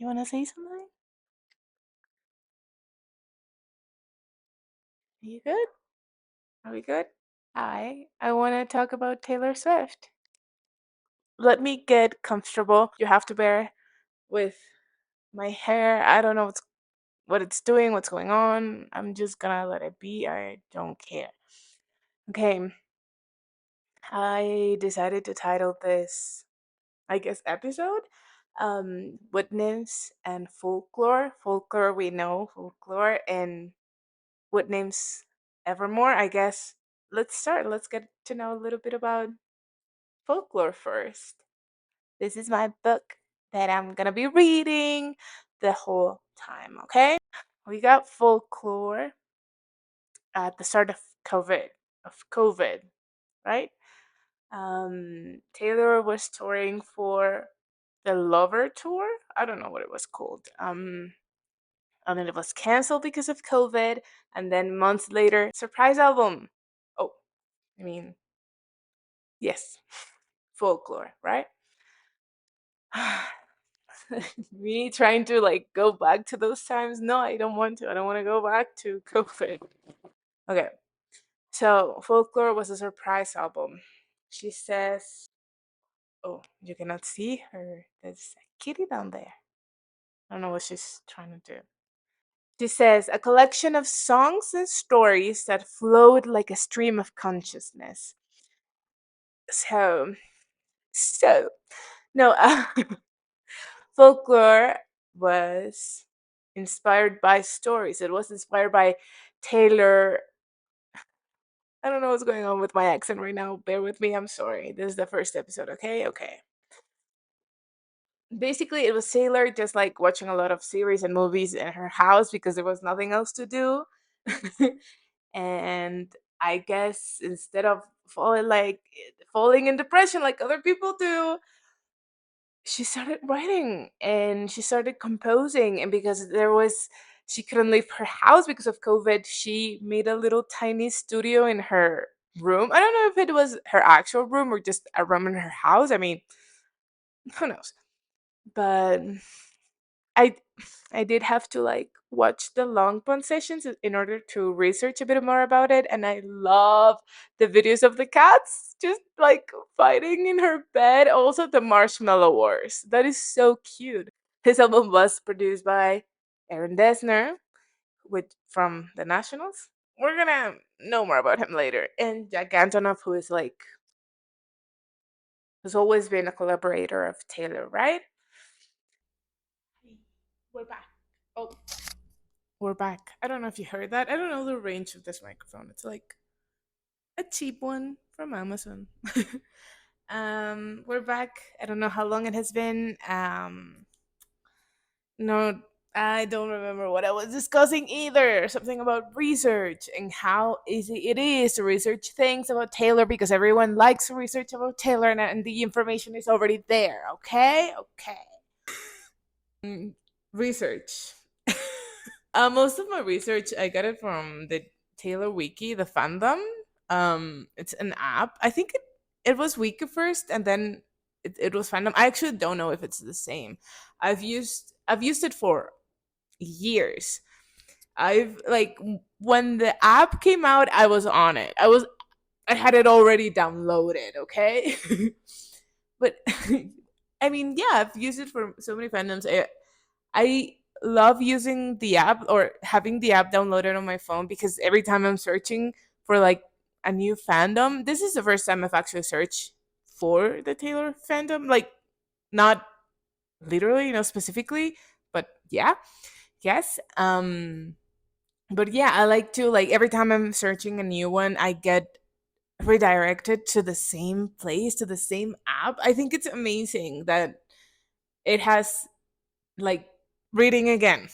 You want to say something? Are you good? Are we good? I want to talk about Taylor Swift. Let me get comfortable. You have to bear with my hair. I don't know what it's doing, what's going on. I'm just gonna let it be. I don't care. Okay, I decided to title this, I guess, episode, "What Nymphs and Folklore." Folklore, we know folklore, and what names evermore. I guess let's start. Let's get to know a little bit about folklore first. This is my book that I'm gonna be reading the whole time, okay? We got folklore at the start of COVID, right? Taylor was touring for the Lover Tour. I don't know what it was called. And then it was canceled because of COVID. And then months later, surprise album. Oh, I mean, yes, folklore, right? Me trying to like go back to those times. No, I don't want to. I don't want to go back to COVID. Okay, so folklore was a surprise album. She says, "Oh, you cannot see her. There's a kitty down there. I don't know what she's trying to do." She says, "A collection of songs and stories that flowed like a stream of consciousness." So, so no, folklore was inspired by stories. It was inspired by Taylor. I don't know what's going on with my accent right now. Bear with me. I'm sorry. This is the first episode. Okay. Okay. Basically, it was Taylor just like watching a lot of series and movies in her house because there was nothing else to do. And I guess instead of falling in depression like other people do, she started writing and she started composing. And because she couldn't leave her house because of COVID, she made a little tiny studio in her room. I don't know if it was her actual room or just a room in her house. I mean, who knows? But I I did have to like watch the long pond sessions in order to research a bit more about it, and I love the videos of the cats just like fighting in her bed. Also, the Marshmallow Wars. That is so cute. His album was produced by Aaron Dessner, with from the Nationals. We're gonna know more about him later, and Jack Antonoff, who's always been a collaborator of Taylor, right? We're back. Oh, we're back. I don't know if you heard that. I don't know the range of this microphone. It's like a cheap one from Amazon. We're back. I don't know how long it has been. No, I don't remember what I was discussing either. Something about research and how easy it is to research things about Taylor because everyone likes to research about Taylor and the information is already there. Okay? Okay. Research. Most of my research I got it from the Taylor Wiki, the fandom. It's an app. I think it was Wiki first, and then it was fandom. I actually don't know if it's the same. I've used it for years. When the app came out, I was on it. I had it already downloaded. Okay, but I mean, yeah, I've used it for so many fandoms. I love using the app or having the app downloaded on my phone because every time I'm searching for like a new fandom, this is the first time I've actually searched for the Taylor fandom. Like, not literally, specifically, but yeah, yes. But yeah, I like to like every time I'm searching a new one, I get redirected to the same place, to the same app. I think it's amazing that it has like reading again.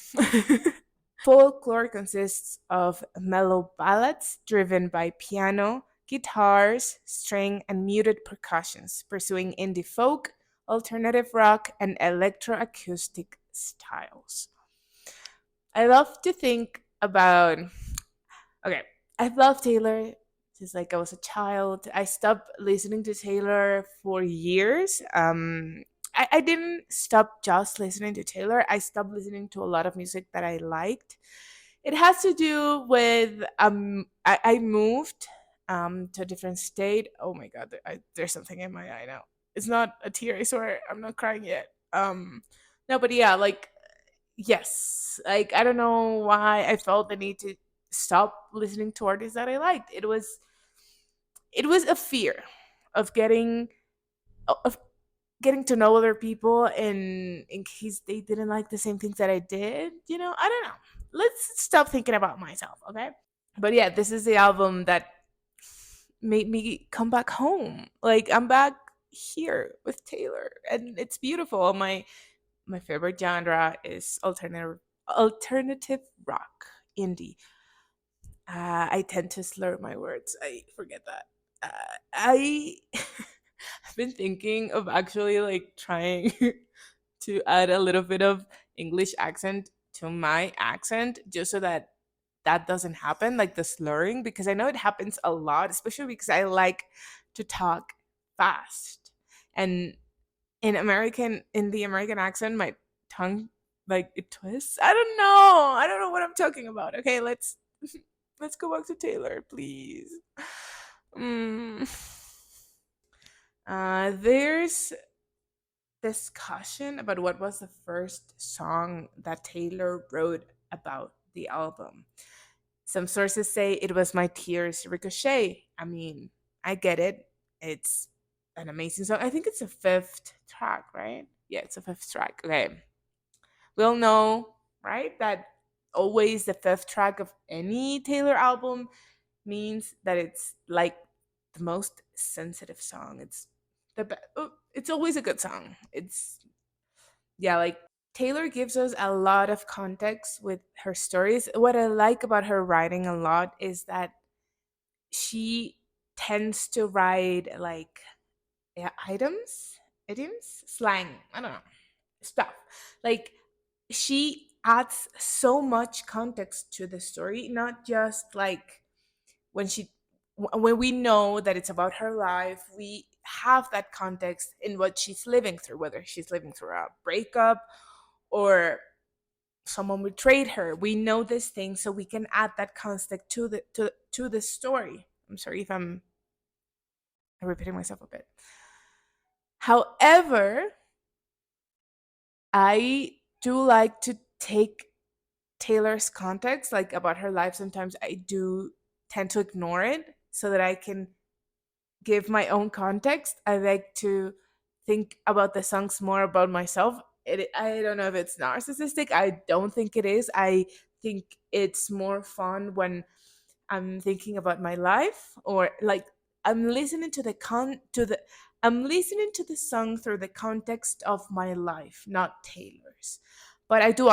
Folklore consists of mellow ballads driven by piano, guitars, string, and muted percussions, pursuing indie folk, alternative rock, and electroacoustic styles. I love to think about. Okay, I've loved Taylor since like I was a child. I stopped listening to Taylor for years. I didn't stop just listening to Taylor. I stopped listening to a lot of music that I liked. It has to do with I moved to a different state. Oh my god, there's something in my eye now. It's not a tear, I swear. I'm not crying yet. No, but yeah, like yes, like I don't know why I felt the need to stop listening to artists that I liked. It was a fear of of getting to know other people, and in case they didn't like the same things that I did, I don't know. Let's stop thinking about myself, okay? But yeah, this is the album that made me come back home. Like I'm back here with Taylor, and it's beautiful. My favorite genre is alternative rock, indie. I tend to slur my words. I forget that. I have been thinking of actually like trying to add a little bit of English accent to my accent just so that that doesn't happen, like the slurring, because I know it happens a lot, especially because I like to talk fast. And in the American accent, my tongue like it twists. I don't know. I don't know what I'm talking about. Okay, let's go back to Taylor, please. Mm. There's discussion about what was the first song that Taylor wrote about the album. Some sources say it was My Tears Ricochet. I mean, I get it. It's an amazing song. I think it's a fifth track, right? Yeah, it's a fifth track. Okay. We'll know, right, that always the fifth track of any Taylor album means that it's like the most sensitive song. It's always a good song. It's yeah, like Taylor gives us a lot of context with her stories. What I like about her writing a lot is that she tends to write like idioms, slang, I don't know, stuff. Like she adds so much context to the story, not just like when when we know that it's about her life, we have that context in what she's living through, whether she's living through a breakup or someone betrayed her. We know this thing, so we can add that context to the story. I'm sorry if I'm repeating myself a bit. However, I do like to take Taylor's context, like about her life. Sometimes I do tend to ignore it so that I can give my own context. I like to think about the songs more about myself. I don't know if it's narcissistic. I don't think it is. I think it's more fun when I'm thinking about my life, or like I'm listening to the con to the I'm listening to the song through the context of my life, not Taylor's. But I do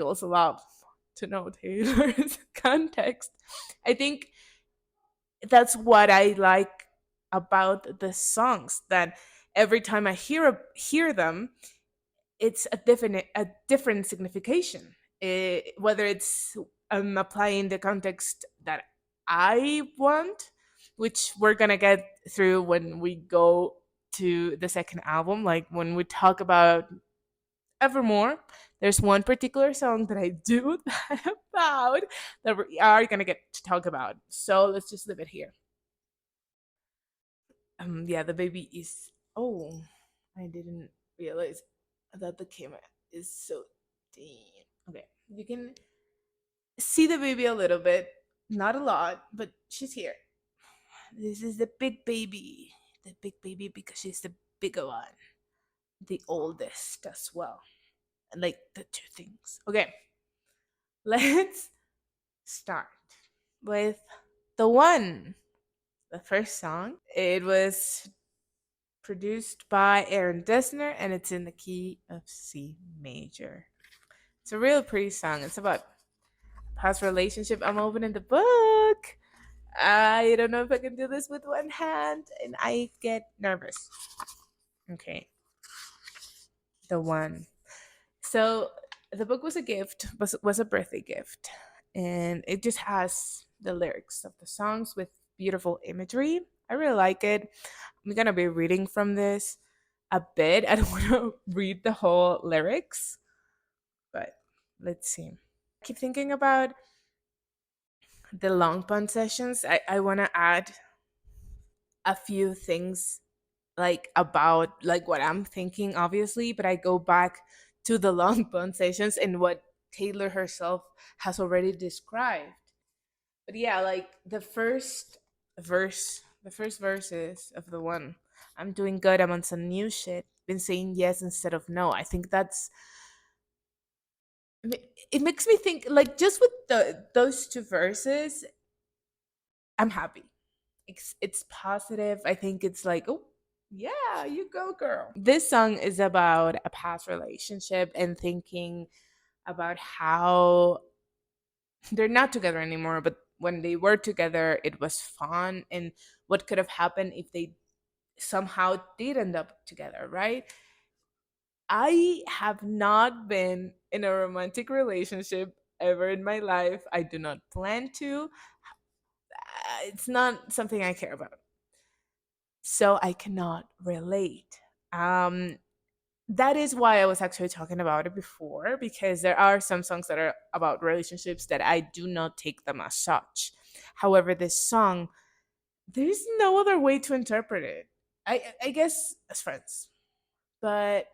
also love to know Taylor's context. I think that's what I like about the songs, that every time I hear them, it's a different signification. Whether it's applying the context that I want, which we're gonna get through when we go to the second album, like when we talk about Evermore. There's one particular song that I do that about that we are gonna get to talk about. So let's just leave it here. Yeah, the baby is. Oh, I didn't realize that the camera is so dim. Okay, you can see the baby a little bit, not a lot, but she's here. This is the big baby because she's the bigger one, the oldest as well. And like the two things. Okay, let's start with the one, the first song. It was produced by Aaron Dessner, and it's in the key of C major. It's a real pretty song. It's about past relationship. I'm opening the book. I don't know if I can do this with one hand, and I get nervous. Okay, the one. So the book was a gift, was a birthday gift, and it just has the lyrics of the songs with beautiful imagery. I really like it. I'm gonna be reading from this. a bit. I don't want to read the whole lyrics, but let's see. I keep thinking about the long pond sessions. I want to add a few things like about like what I'm thinking, obviously, but I go back to the long pond sessions and what Taylor herself has already described. But yeah, like the first verses of the one, I'm doing good, I'm on some new shit. Been saying yes instead of no. I think that's it makes me think like just with those two verses, I'm happy. It's positive. I think it's like, oh, yeah, you go, girl. This song is about a past relationship and thinking about how they're not together anymore, but when they were together, it was fun, and what could have happened if they somehow did end up together, right? I have not been in a romantic relationship ever in my life. I do not plan to. It's not something I care about. So I cannot relate. Um, that is why I was actually talking about it before, because there are some songs that are about relationships that I do not take them as such. However, this song, there's no other way to interpret it. I guess as friends, but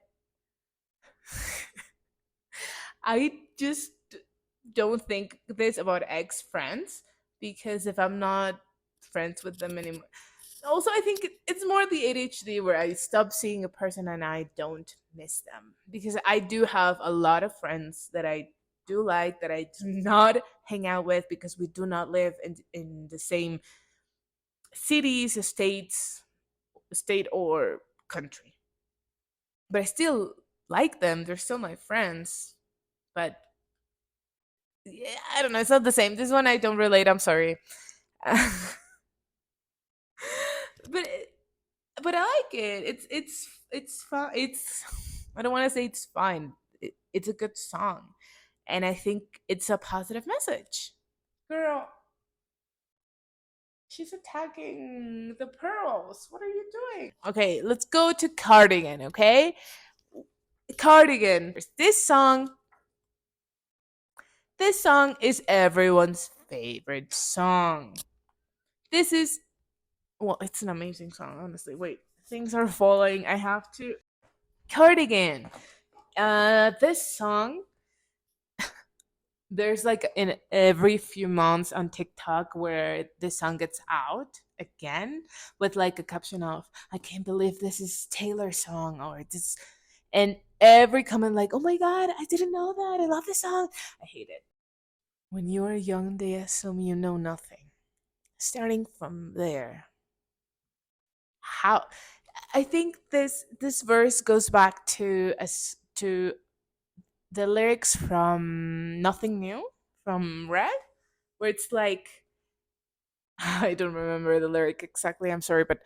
I just don't think this about ex friends because if I'm not friends with them anymore, also I think it's more the ADHD where I stop seeing a person and I don't miss them because I do have a lot of friends that I do like that I do not hang out with because we do not live in the same cities, state or country. But I still like them. They're still my friends. But yeah, I don't know. It's not the same. This one I don't relate. I'm sorry. but but I like it. It's fun. It's I don't want to say it's fine. It's a good song, and I think it's a positive message. Girl, she's attacking the pearls. What are you doing? Okay, let's go to Cardigan. Okay, Cardigan. This song. This song is everyone's favorite song. This is well, it's an amazing song. Honestly, wait, things are falling. I have to. Cardigan. This song there's like in every few months on TikTok where this song gets out again with like a caption of "I can't believe this is Taylor's song" or this, and every comment like "Oh my god, I didn't know that. I love this song." I hate it. When you are young, they assume you know nothing. Starting from there, how I think this verse goes back to us to the lyrics from Nothing New from Red, where it's like I don't remember the lyric exactly. I'm sorry, but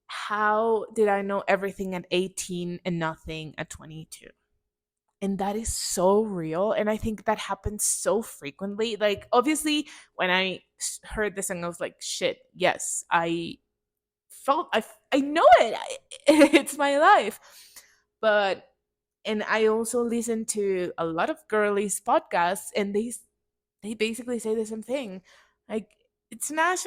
how did I know everything at 18 and nothing at 22? And that is so real, and I think that happens so frequently. Like obviously, when heard this song, I was like, "Shit, yes, I know it. It's my life." But and I also listen to a lot of girlies podcasts, and they basically say the same thing. Like it's not,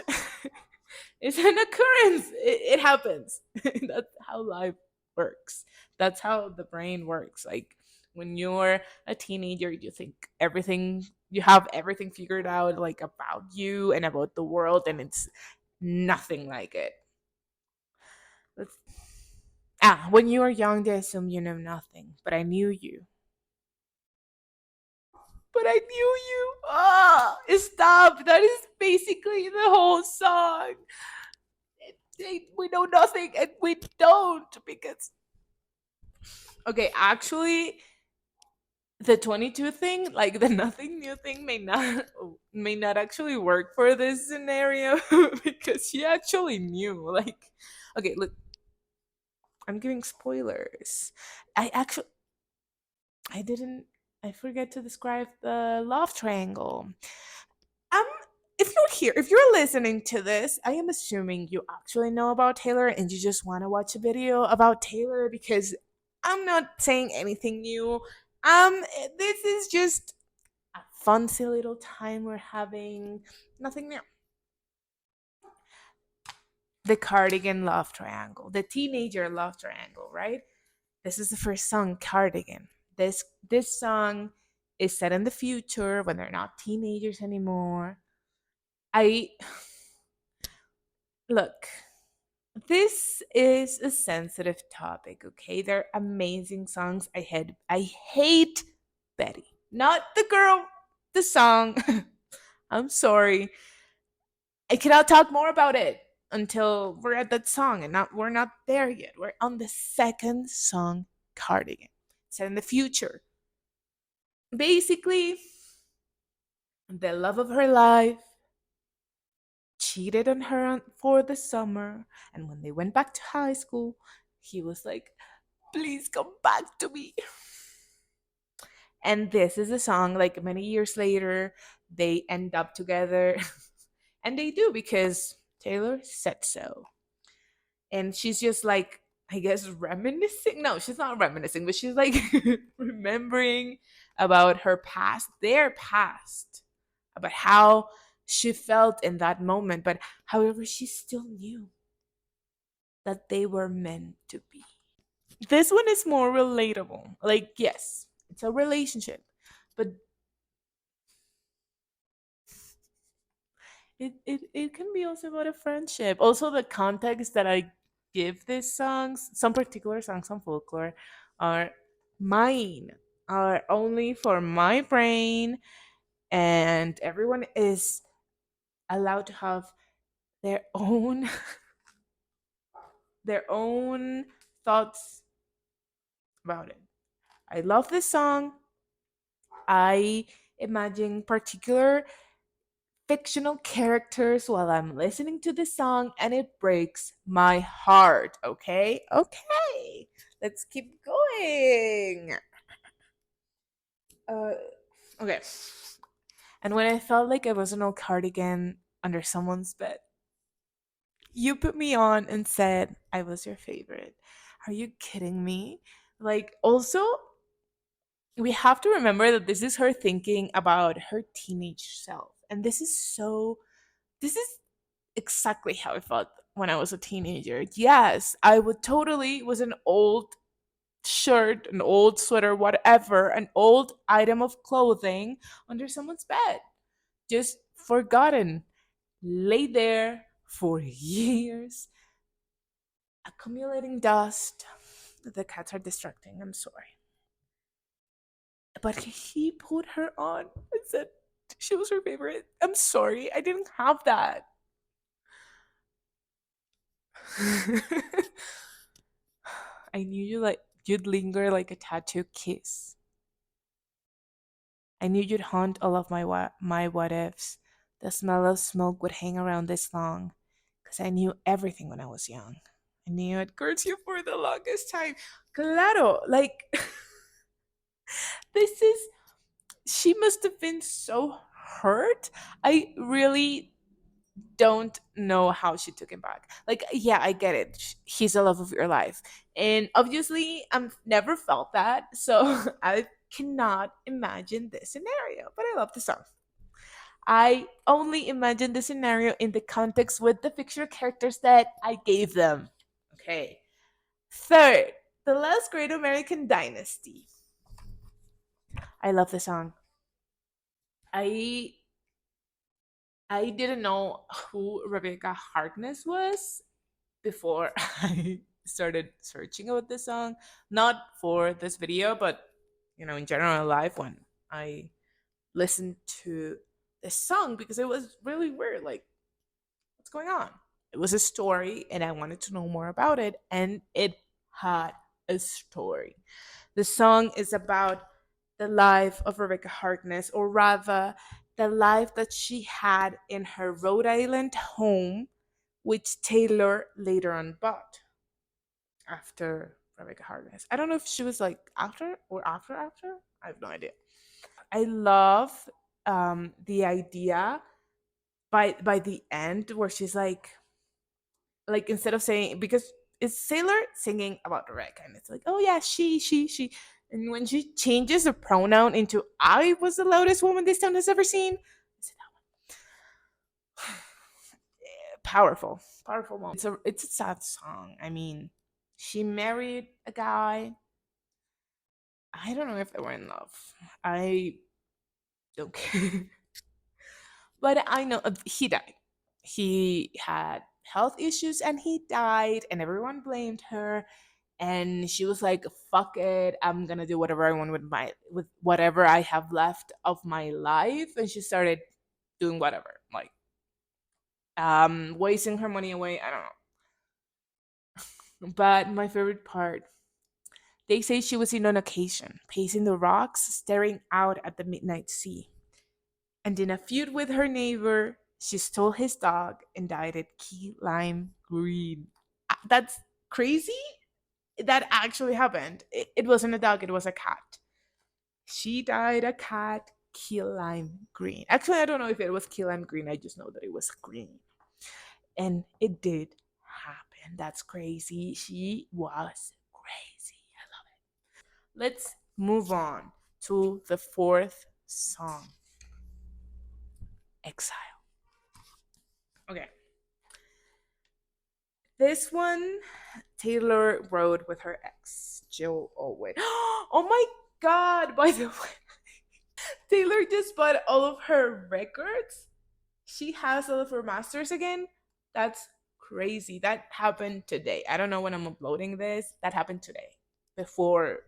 it's an occurrence. It happens. That's how life works. That's how the brain works. Like when you're a teenager, you think you have everything figured out, like about you and about the world, and it's nothing like it. Let's, when you are young, they assume you know nothing, but I knew you. But I knew you. Ah, stop. That is basically the whole song. We know nothing and we don't because. Okay, actually, the 22 thing, like the nothing new thing, may not actually work for this scenario because she actually knew. Like, okay, look, I'm giving spoilers. I actually, I didn't. I forget to describe the love triangle. if you're here, if you're listening to this, I am assuming you actually know about Taylor and you just want to watch a video about Taylor because I'm not saying anything new. This is just a fancy little time we're having. Nothing new. The Cardigan love triangle, the teenager love triangle, right? This is the first song, Cardigan. This song is set in the future when they're not teenagers anymore. I look, this is a sensitive topic, okay? They're amazing songs. I hate Betty. Not the girl, the song. I'm sorry. I cannot talk more about it until we're at that song and not we're not there yet. We're on the second song, Cardigan. Set in the future. Basically, the love of her life cheated on her for the summer, and when they went back to high school, he was like, please come back to me. And this is a song, like many years later, they end up together. And they do because Taylor said so. And she's just like, I guess, reminiscing. No, she's not reminiscing, but she's like remembering about her past, their past, about how she felt in that moment. But however, she still knew that they were meant to be. This one is more relatable. Like, yes, it's a relationship, but it can be also about a friendship. Also, the context that I give these songs, some particular songs on folklore, are mine, are only for my brain, and everyone is allowed to have their own their own thoughts about it. I love this song. I imagine particular fictional characters while I'm listening to the song, and it breaks my heart. Okay? Okay. Let's keep going. Uh, okay. And when I felt like I was an old cardigan under someone's bed, you put me on and said I was your favorite. Are you kidding me? Like, also, we have to remember that this is her thinking about her teenage self. And this is exactly how I felt when I was a teenager. Yes, I would totally was an old shirt, an old sweater, whatever, an old item of clothing under someone's bed. Just forgotten. Lay there for years, accumulating dust. The cats are distracting. I'm sorry. But he put her on and said she was her favorite. I'm sorry. I didn't have that. I knew you'd linger like a tattoo kiss. I knew you'd haunt all of my what ifs. The smell of smoke would hang around this long, because I knew everything when I was young. I knew I'd curse you for the longest time. Claro, like this is. She must have been so hurt. I really don't know how she took him back. Like, yeah, I get it. He's the love of your life. And obviously, I've never felt that. So I cannot imagine this scenario. But I love the song. I only imagine the scenario in the context with the fictional characters that I gave them. Okay. Third, The Last Great American Dynasty. I love the song. I I didn't know who Rebecca Harkness was before I started searching about this song. Not for this video, but in general life when I listened to this song because it was really weird. Like, what's going on? It was a story, and I wanted to know more about it, and it had a story. The song is about the life of Rebecca Harkness, or rather, the life that she had in her Rhode Island home, which Taylor later on bought after Rebecca Harkness. I don't know if she was like after or after. I have no idea. I love the idea by the end where she's like instead of saying, because it's Sailor singing about Rebecca, and it's like, oh yeah, she, and when she changes the pronoun into I was the loudest woman this town has ever seen, I said, powerful, powerful moment. It's a sad song. I mean, she married a guy. I don't know if they were in love. I don't care. But I know he died. He had health issues and he died, and everyone blamed her. And she was like, "Fuck it, I'm gonna do whatever I want with whatever I have left of my life." And she started doing whatever, like wasting her money away. I don't know. But my favorite part, they say she was in on occasion, pacing the rocks, staring out at the midnight sea. And in a feud with her neighbor, she stole his dog and dyed it key lime green. That's crazy. That actually happened. It wasn't a dog, it was a cat. She dyed a cat key lime green. Actually, I don't know if it was key lime green. I just know that it was green. And it did happen. That's crazy. She was crazy. Let's move on to the fourth song, Exile. Okay. This one Taylor wrote with her ex, Jill Owen. Oh my god, by the way, Taylor just bought all of her records. She has all of her masters again. That's crazy. That happened today. I don't know when I'm uploading this. That happened today. Before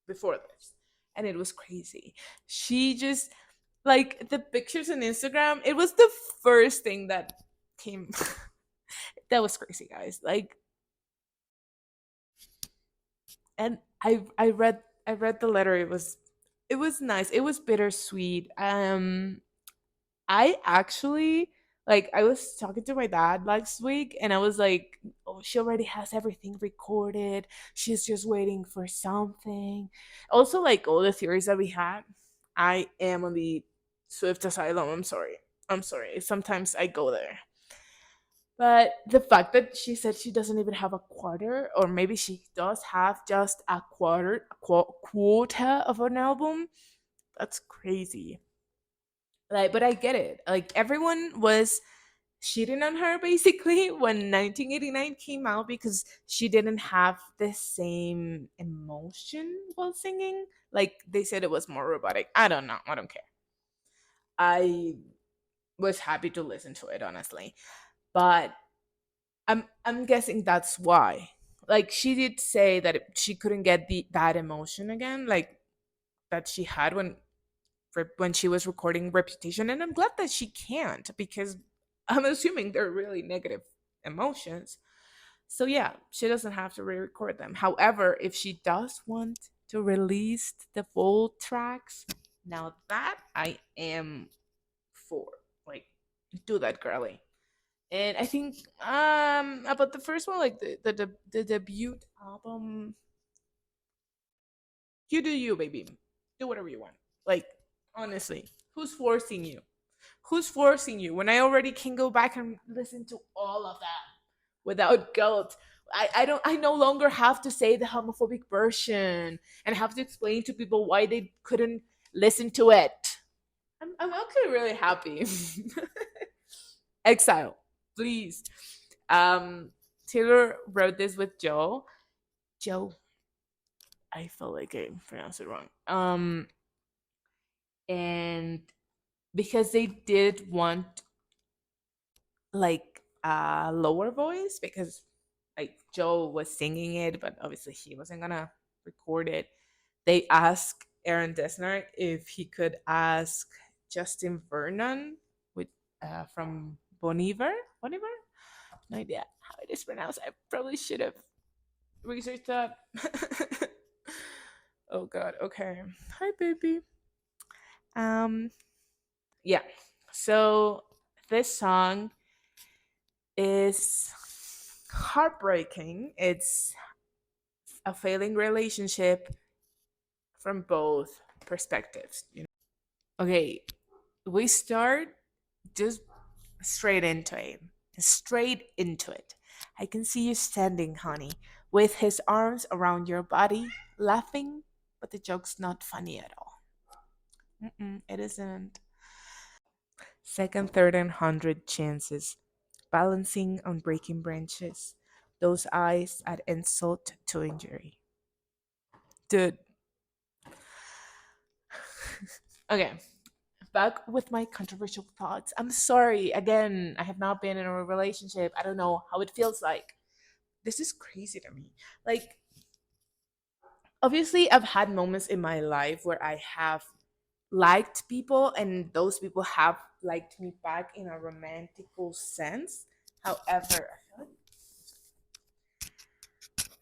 before this. And it was crazy. She just like the pictures on Instagram, it was the first thing that came that was crazy, guys. Like, and I read the letter. It was nice. It was bittersweet. I actually like I was talking to my dad last week and I was like, "Oh, she already has everything recorded. She's just waiting for something." Also, like all the theories that we had, I am on the Swift asylum. I'm sorry. I'm sorry. Sometimes I go there. But the fact that she said she doesn't even have a quarter, or maybe she does have just a quota of an album, that's crazy. Like, but I get it. Like, everyone was shitting on her basically when 1989 came out because she didn't have the same emotion while singing. Like, they said it was more robotic. I don't know. I don't care. I was happy to listen to it, honestly. But I'm guessing that's why. Like, she did say that she couldn't get that emotion again, like that she had when she was recording Reputation, and I'm glad that she can't because I'm assuming they're really negative emotions. So yeah, she doesn't have to re-record them. However, if she does want to release the full tracks, now that I am for. Like, do that, girly. And I think about the first one, like the debut album, you do you, baby. Do whatever you want. Like, honestly, who's forcing you? Who's forcing you? When I already can go back and listen to all of that without guilt. I no longer have to say the homophobic version and have to explain to people why they couldn't listen to it. I'm actually really happy. Exile, please. Um, Taylor wrote this with Joe. Joe, I felt like I pronounced it wrong. And because they did want like a lower voice, because like Joe was singing it, but obviously he wasn't gonna record it. They asked Aaron Dessner if he could ask Justin Vernon with from Boniver. Boniver? No idea how it is pronounced. I probably should have researched that. Oh god. Okay. Hi, baby. Um. Yeah. So this song is heartbreaking. It's a failing relationship from both perspectives. Okay, we start just straight into it. Straight into it. I can see you standing, honey, with his arms around your body, laughing, but the joke's not funny at all. It isn't. Second, third, and 100 chances, balancing on breaking branches. Those eyes add insult to injury. Dude, okay, back with my controversial thoughts. I'm sorry. Again, I have not been in a relationship. I don't know how it feels like. This is crazy to me. Like, obviously, I've had moments in my life where I have liked people and those people have liked me back in a romantical sense. However,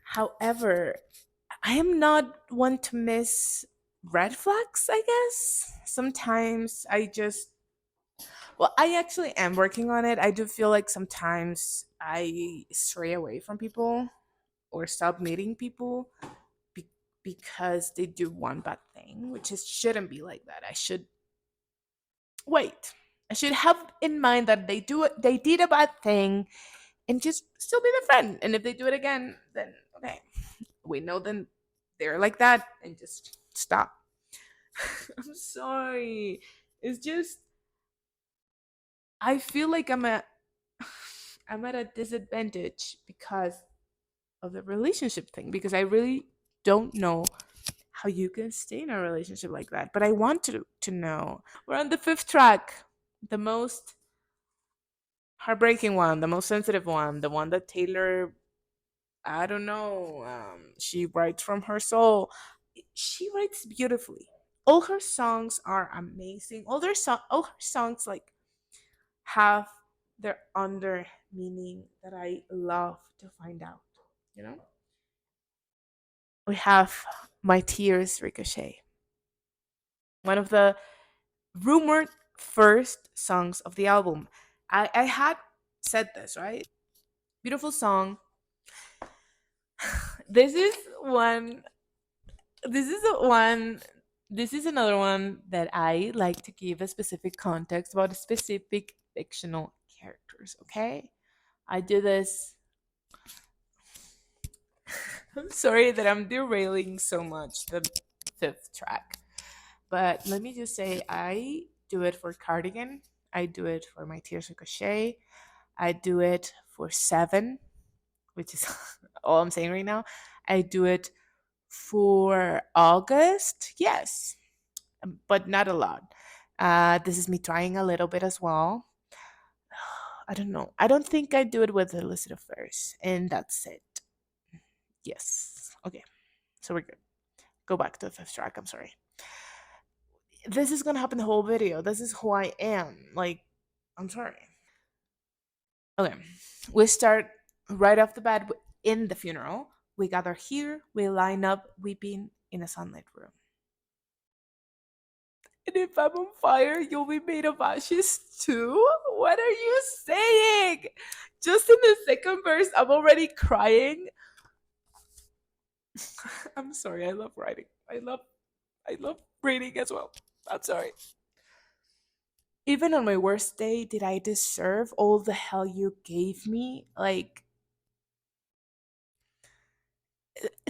however, I am not one to miss red flags, I guess. Sometimes I just, well, I actually am working on it. I do feel like sometimes I stray away from people or stop meeting people be- because they do one bad thing, which is shouldn't be like that. I should wait. I should have in mind that they did a bad thing and just still be their friend. And if they do it again, then okay, we know then they're like that and just stop. I'm sorry. It's just I feel like I'm at a disadvantage because of the relationship thing because I really don't know how you can stay in a relationship like that. But I want to know. We're on the fifth track, the most heartbreaking one, the most sensitive one, the one that Taylor, I don't know, she writes from her soul. She writes beautifully. All her songs are amazing. All her songs like have their under meaning that I love to find out. You know, we have My Tears Ricochet, one of the rumored first songs of the album. I had said this, right? Beautiful song. This is one. This is one. This is another one that I like to give a specific context about specific fictional characters. Okay, I do this. I'm sorry that I'm derailing so much the fifth track, but let me just say I do it for Cardigan. I do it for My Tears Ricochet. I do it for Seven, which is all I'm saying right now. I do it for August, yes, but not a lot. This is me trying a little bit as well. I don't know. I don't think I do it with illicit affairs, and that's it. Yes. Okay. So we're good. Go back to the fifth track. I'm sorry. This is gonna happen the whole video. This is who I am. Like, I'm sorry. Okay. We start right off the bat in the funeral. We gather here. We line up weeping in a sunlit room. And if I'm on fire, you'll be made of ashes too? What are you saying? Just in the second verse, I'm already crying. I'm sorry, I love writing. I love reading as well. I'm sorry. Even on my worst day, did I deserve all the hell you gave me? Like,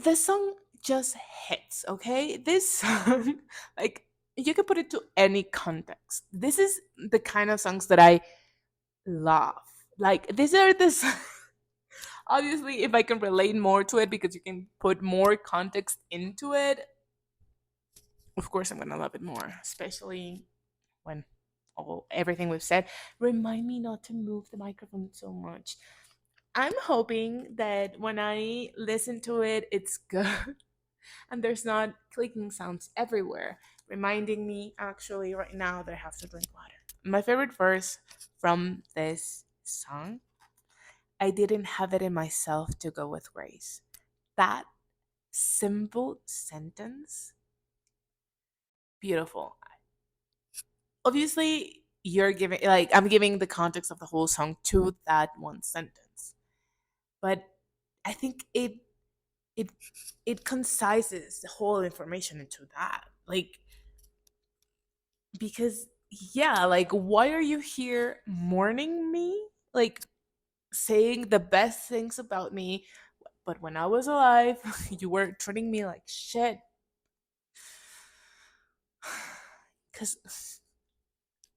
the song just hits, okay? This song, like, you can put it to any context. This is the kind of songs that I love. Like, these are obviously, if I can relate more to it because you can put more context into it, of course, I'm gonna love it more, especially when everything we've said. Remind me not to move the microphone so much. I'm hoping that when I listen to it, it's good and there's not clicking sounds everywhere, reminding me actually right now that I have to drink water. My favorite verse from this song, I didn't have it in myself to go with grace. That simple sentence, beautiful. Obviously, you're giving, like, I'm giving the context of the whole song to that one sentence. But I think it it concises the whole information into that. Like, because yeah, like, why are you here mourning me? Like, saying the best things about me, but when I was alive, you were treating me like shit. Because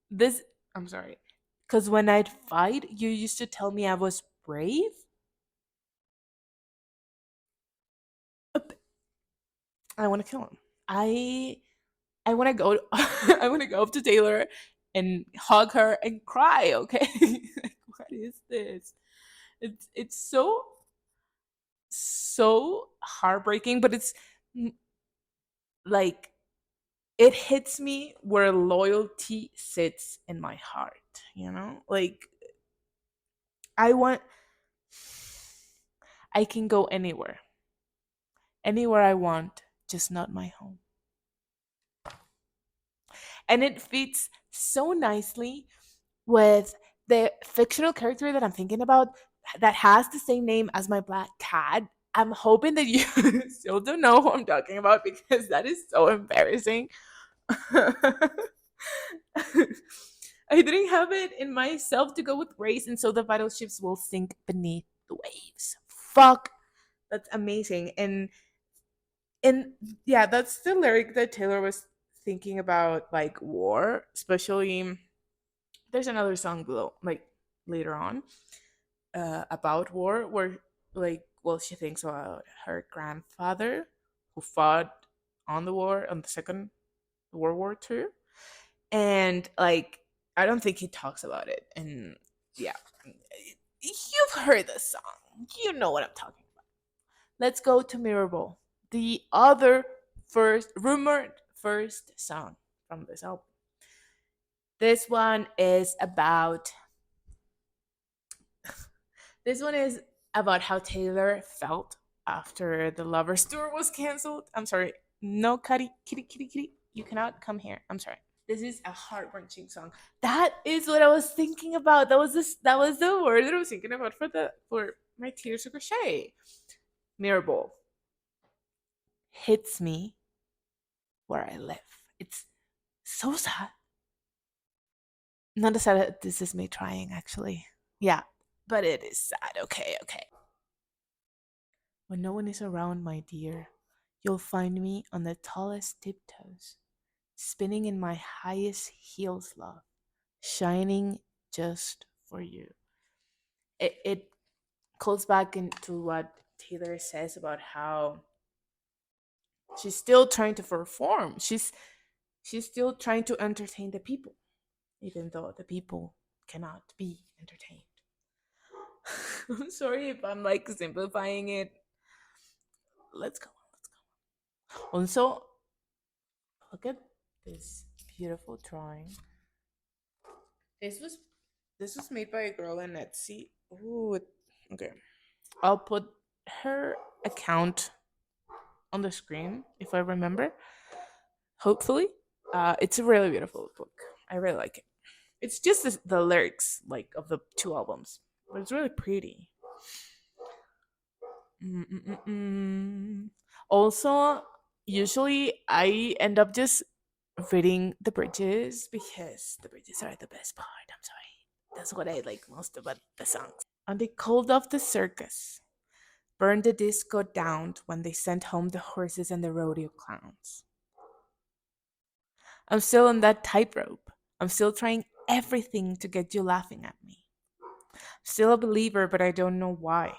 this, I'm sorry. Because when I'd fight, you used to tell me I was brave. I want to kill him. I want to go. I want to go up to Taylor and hug her and cry. Okay, like, what is this? It's so heartbreaking, but it's like it hits me where loyalty sits in my heart. You know, like I want. I can go anywhere I want, just not my home. And it fits so nicely with the fictional character that I'm thinking about that has the same name as my black cat. I'm hoping that you still don't know who I'm talking about because that is so embarrassing. I didn't have it in myself to go with race, and so the vital ships will sink beneath the waves. Fuck, that's amazing. And yeah, that's the lyric that Taylor was thinking about, like war, especially. There's another song below, like later on, about war, where like, well, she thinks about her grandfather who fought on the war on the second World War II, and like I don't think he talks about it. And yeah, you've heard the song, you know what I'm talking about. Let's go to Mirrorball, the other first rumored first song from this album. This one is about This one is about how Taylor felt after the Lovers Tour was canceled. I'm sorry. No, kitty, kitty, kitty, kitty. You cannot come here. I'm sorry. This is a heart wrenching song. That is what I was thinking about. That was the word that I was thinking about for my tears to crochet. Mirrorball hits me where I live. It's so sad. Not as sad as this is me trying, actually. Yeah, but it is sad. Okay, okay. When no one is around, my dear, you'll find me on the tallest tiptoes, spinning in my highest heels, love, shining just for you. It calls back into what Taylor says about how she's still trying to perform. She's still trying to entertain the people, even though the people cannot be entertained. I'm sorry if I'm like simplifying it. Let's go. Let's go. Also, look at this beautiful drawing. This was this was made by a girl in Etsy. Ooh, okay. I'll put her account on the screen if I remember. Hopefully, it's a really beautiful book. I really like it. It's just the lyrics like of the two albums, but it's really pretty. Mm-mm-mm-mm. Also, usually I end up just reading the bridges because the bridges are the best part. I'm sorry. That's what I like most about the songs. And they called off the circus, burned the disco down when they sent home the horses and the rodeo clowns. I'm still on that tightrope. I'm still trying everything to get you laughing at me. Still a believer, but I don't know why.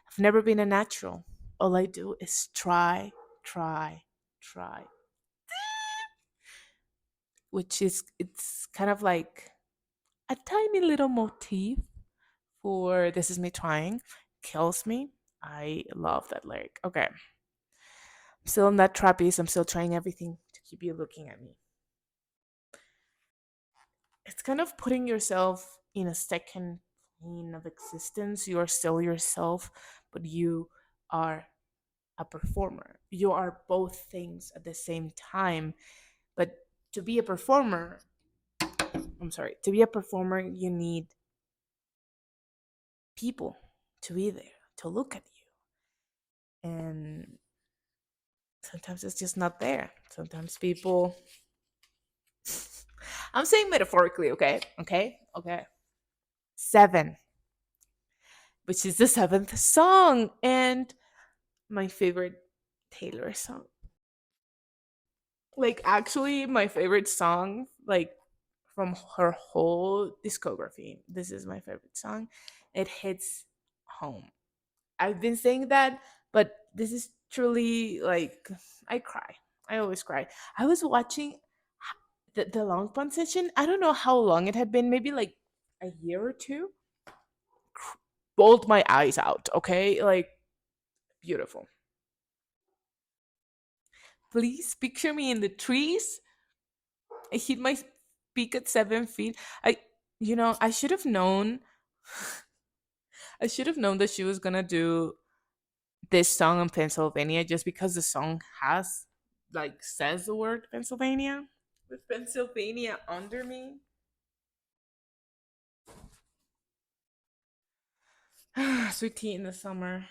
I've never been a natural. All I do is try, try, try. Which is, it's kind of like a tiny little motif for This Is Me Trying. Kills me. I love that lyric. Okay. I'm still in that trapeze. I'm still trying everything to keep you looking at me. It's kind of putting yourself in a second plane of existence. You are still yourself, but you are a performer. You are both things at the same time. But to be a performer, I'm sorry, to be a performer, you need people to be there, to look at you. And sometimes it's just not there. Sometimes people, I'm saying metaphorically, okay? Okay? Okay. Seven, which is the seventh song, and my favorite Taylor song. Like, actually, my favorite song, like, from her whole discography. This is my favorite song. It hits home. I've been saying that, but this is truly like I cry. I always cry. I was watching the long pond session. I don't know how long it had been, maybe like a year or two. Bawled my eyes out, okay? Like, beautiful. Please picture me in the trees. I hit my peak at 7 feet. I, I should have known. I should have known that she was gonna do this song in Pennsylvania just because the song has like says the word Pennsylvania with Pennsylvania under me. Sweet tea in the summer,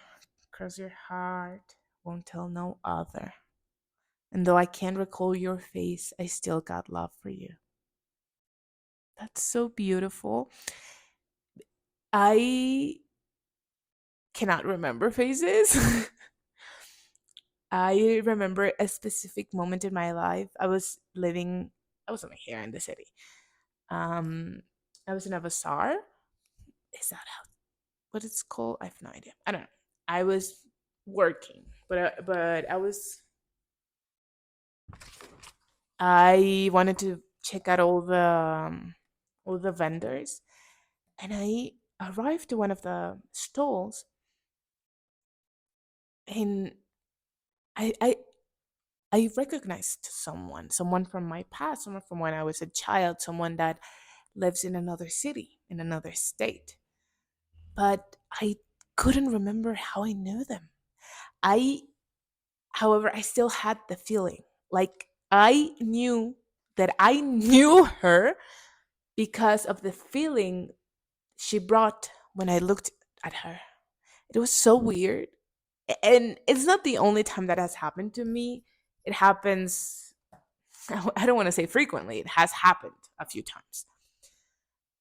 cross your heart, won't tell no other. And though I can't recall your face, I still got love for you. That's so beautiful. I cannot remember faces. I remember a specific moment in my life. I wasn't here in the city. Um, I was in a bazaar. Is that what it's called? I have no idea. I don't know. I was working, but I wanted to check out all the vendors, and I arrived to one of the stalls, and I I I recognized someone from my past, someone from when I was a child, someone that lives in another city, in another state. But I couldn't remember how I knew them. I, however, I still had the feeling. Like I knew that I knew her because of the feeling she brought when I looked at her. It was so weird. And it's not the only time that has happened to me. It happens, I don't want to say frequently, it has happened a few times.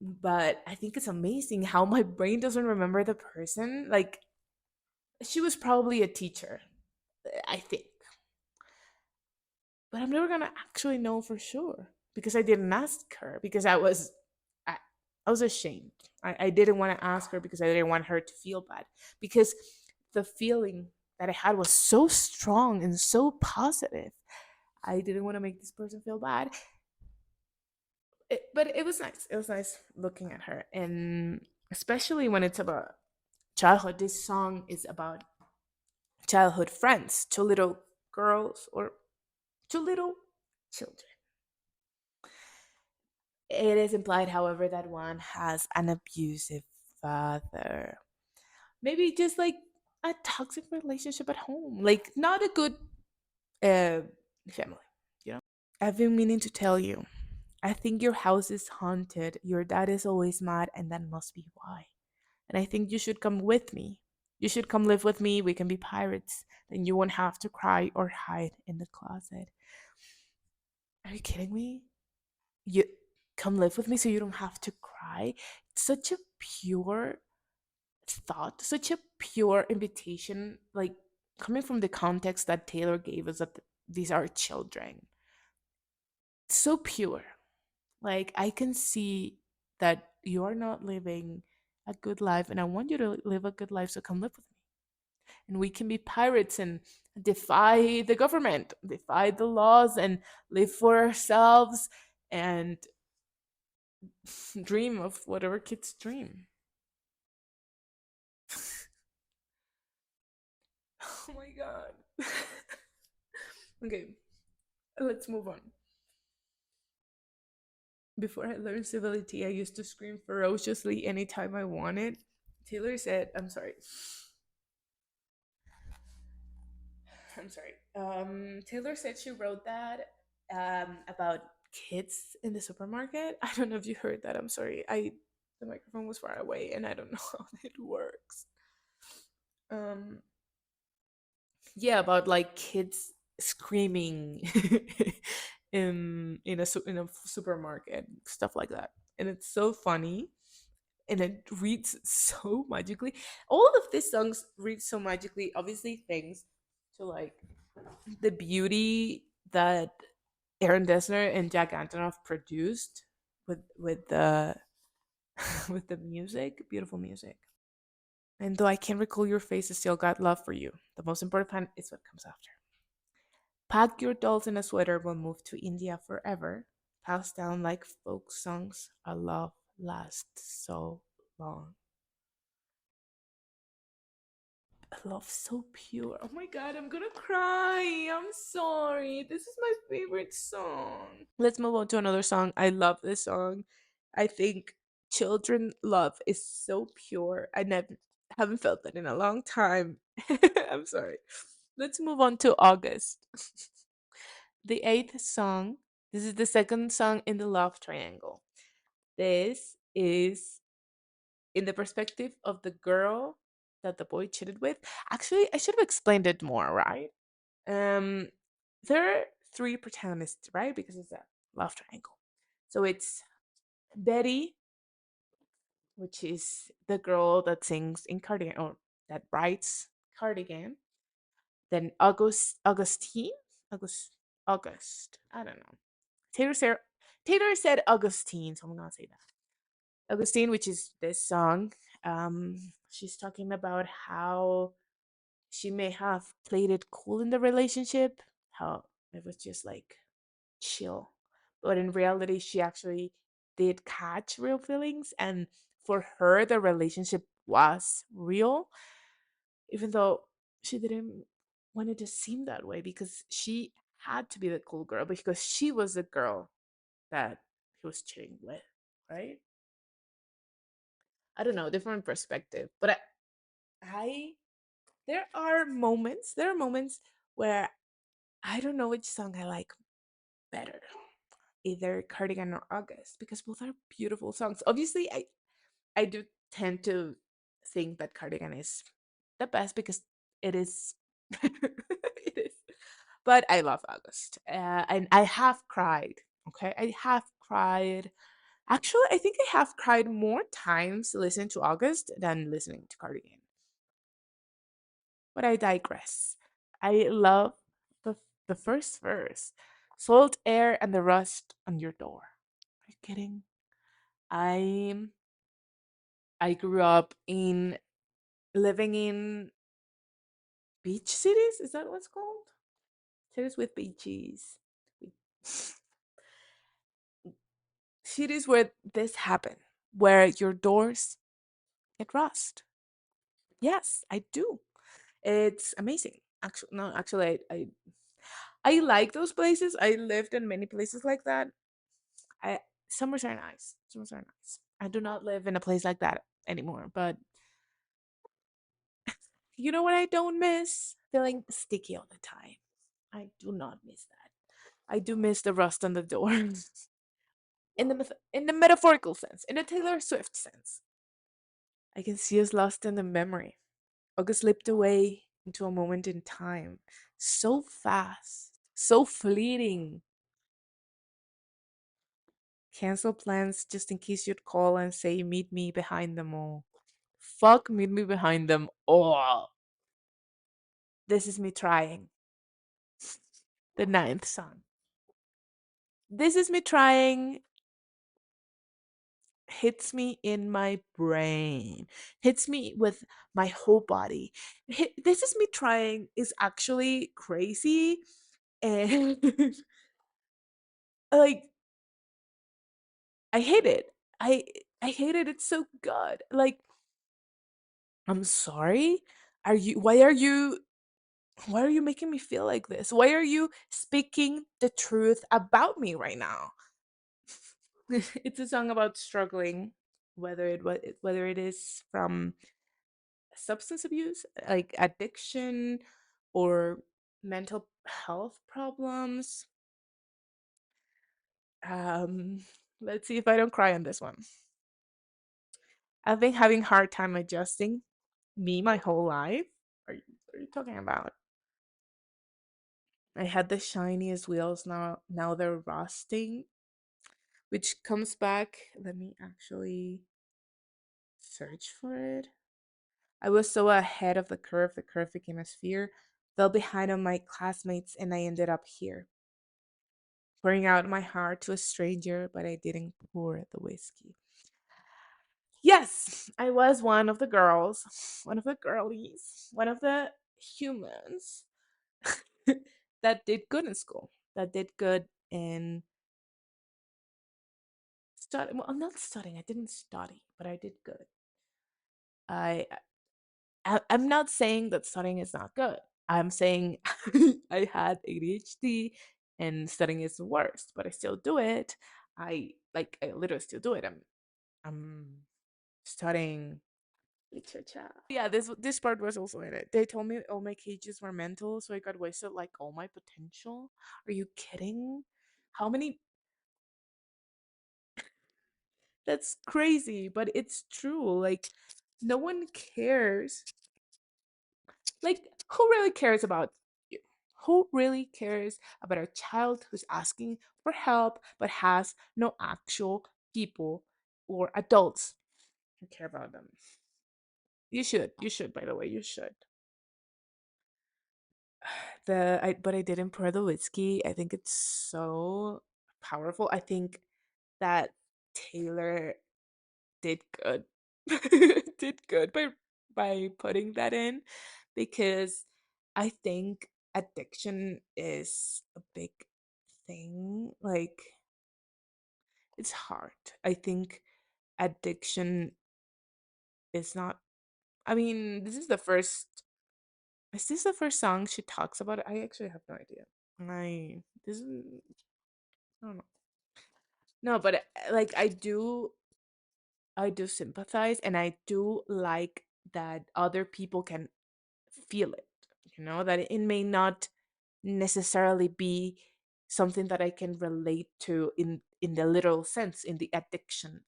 But I think it's amazing how my brain doesn't remember the person. Like, she was probably a teacher, I think. But I'm never gonna actually know for sure because I didn't ask her because I, I was ashamed. I didn't want to ask her because I didn't want her to feel bad because the feeling that I had was so strong and so positive. I didn't want to make this person feel bad. But it was nice. It was nice looking at her, and especially when it's about childhood. This song is about childhood friends, two little girls or two little children. It is implied, however, that one has an abusive father. Maybe just like a toxic relationship at home, like not a good uh, family, you know? I've been meaning to tell you. I think your house is haunted. Your dad is always mad, and that must be why. And I think you should come with me. You should come live with me. We can be pirates. Then you won't have to cry or hide in the closet. Are you kidding me? You come live with me so you don't have to cry. It's such a pure thought, such a pure invitation, like coming from the context that Taylor gave us that these are children. It's so pure. Like, I can see that you are not living a good life, and I want you to live a good life, so come live with me. And we can be pirates and defy the government, defy the laws, and live for ourselves and dream of whatever kids dream. Oh my god. Okay, let's move on. Before I learned civility, I used to scream ferociously anytime I wanted. Taylor said, I'm sorry. I'm sorry. Taylor said she wrote that about kids in the supermarket. I don't know if you heard that. I'm sorry. The microphone was far away and I don't know how it works. Um, yeah, about like kids screaming in a supermarket, stuff like that. And it's so funny, and it reads so magically. All of these songs read so magically, obviously thanks to like the beauty that Aaron Dessner and Jack Antonoff produced with the with the music, beautiful music. And though I can't recall your face, I still got love for you. The most important part is what comes after. Pack your dolls in a sweater, we'll move to India forever. Passed down like folk songs, our love lasts so long. A love so pure. Oh my god, I'm gonna cry. I'm sorry. This is my favorite song. Let's move on to another song. I love this song. I think children love is so pure. I never haven't felt that in a long time. I'm sorry. Let's move on to August. The eighth song. This is the second song in the love triangle. This is in the perspective of the girl that the boy cheated with. Actually, I should have explained it more, right? Um, there are three protagonists, right? Because it's a love triangle. So it's Betty, which is the girl that sings in Cardigan or that writes Cardigan. Then August. I don't know. Taylor said Taylor said Augustine, so I'm gonna say that. Augustine, which is this song. She's talking about how she may have played it cool in the relationship, how it was just like chill. But in reality, she actually did catch real feelings. And for her, the relationship was real, even though she didn't want it to seem that way because she had to be the cool girl because she was the girl that he was cheating with, right? I don't know, different perspective. But I there are moments where I don't know which song I like better, either Cardigan or August, because both are beautiful songs. Obviously, I do tend to think that Cardigan is the best because it is. It is. But I love August. And I have cried. Okay. I have cried. Actually, I think I have cried more times listening to August than listening to Cardigan. But I digress. I love the, the first verse, salt air and the rust on your door. Are you kidding? I I grew up in living in beach cities. Is that what's called? Cities with beaches. Cities where this happen, where your doors get rust. Yes, I do. It's amazing. Actually, no, actually, I like those places. I lived in many places like that. I Summers are nice. Summers are nice. I do not live in a place like that anymore. But you know what I don't miss? Feeling sticky all the time. I do not miss that. I do miss the rust on the doors. In the metaphorical sense, in a Taylor Swift sense. I can see us lost in the memory. August slipped away into a moment in time. So fast, so fleeting. Cancel plans just in case you'd call and say, meet me behind them all. Fuck, meet me behind them all. This is me trying. The ninth song. This is me trying hits me in my brain, hits me with my whole body. This is me trying is actually crazy and like I hate it. I I hate it. It's so good. Like I'm sorry. Why are you making me feel like this? Why are you speaking the truth about me right now? It's a song about struggling, whether it is from substance abuse, like addiction or mental health problems. Um, let's see if I don't cry on this one. I've been having hard time adjusting me my whole life. Are you, are you talking about? I had the shiniest wheels, now they're rusting, which comes back. Let me actually search for it. I was so ahead of the curve became a sphere, fell behind on my classmates, and I ended up here, pouring out my heart to a stranger, but I didn't pour the whiskey. Yes, I was one of the girls, one of the girlies, one of the humans that did good in school, that did good in studying. Well, I'm not studying. I didn't study, but I did good. I, I'm not saying that studying is not good. I'm saying I had ADHD and studying is the worst, but I still do it. I literally still do it. I'm studying literature. Yeah, this part was also in it. They told me all my cages were mental, so I got wasted like all my potential. Are you kidding? How many? That's crazy, but it's true. Like, no one cares. Like, who really cares about you? Who really cares about a child who's asking for help but has no actual people or adults who care about them? You should. You should, by the way, you should. But I didn't pour the whiskey. I think it's so powerful. I think that Taylor did good. Did good by putting that in, because I think addiction is a big thing. Like, it's hard. I think addiction is not, I mean, is this the first song she talks about it? I actually have no idea. I this is I don't know. No, but like I do sympathize, and I do like that other people can feel it. You know, that it may not necessarily be something that I can relate to in the literal sense, in the addiction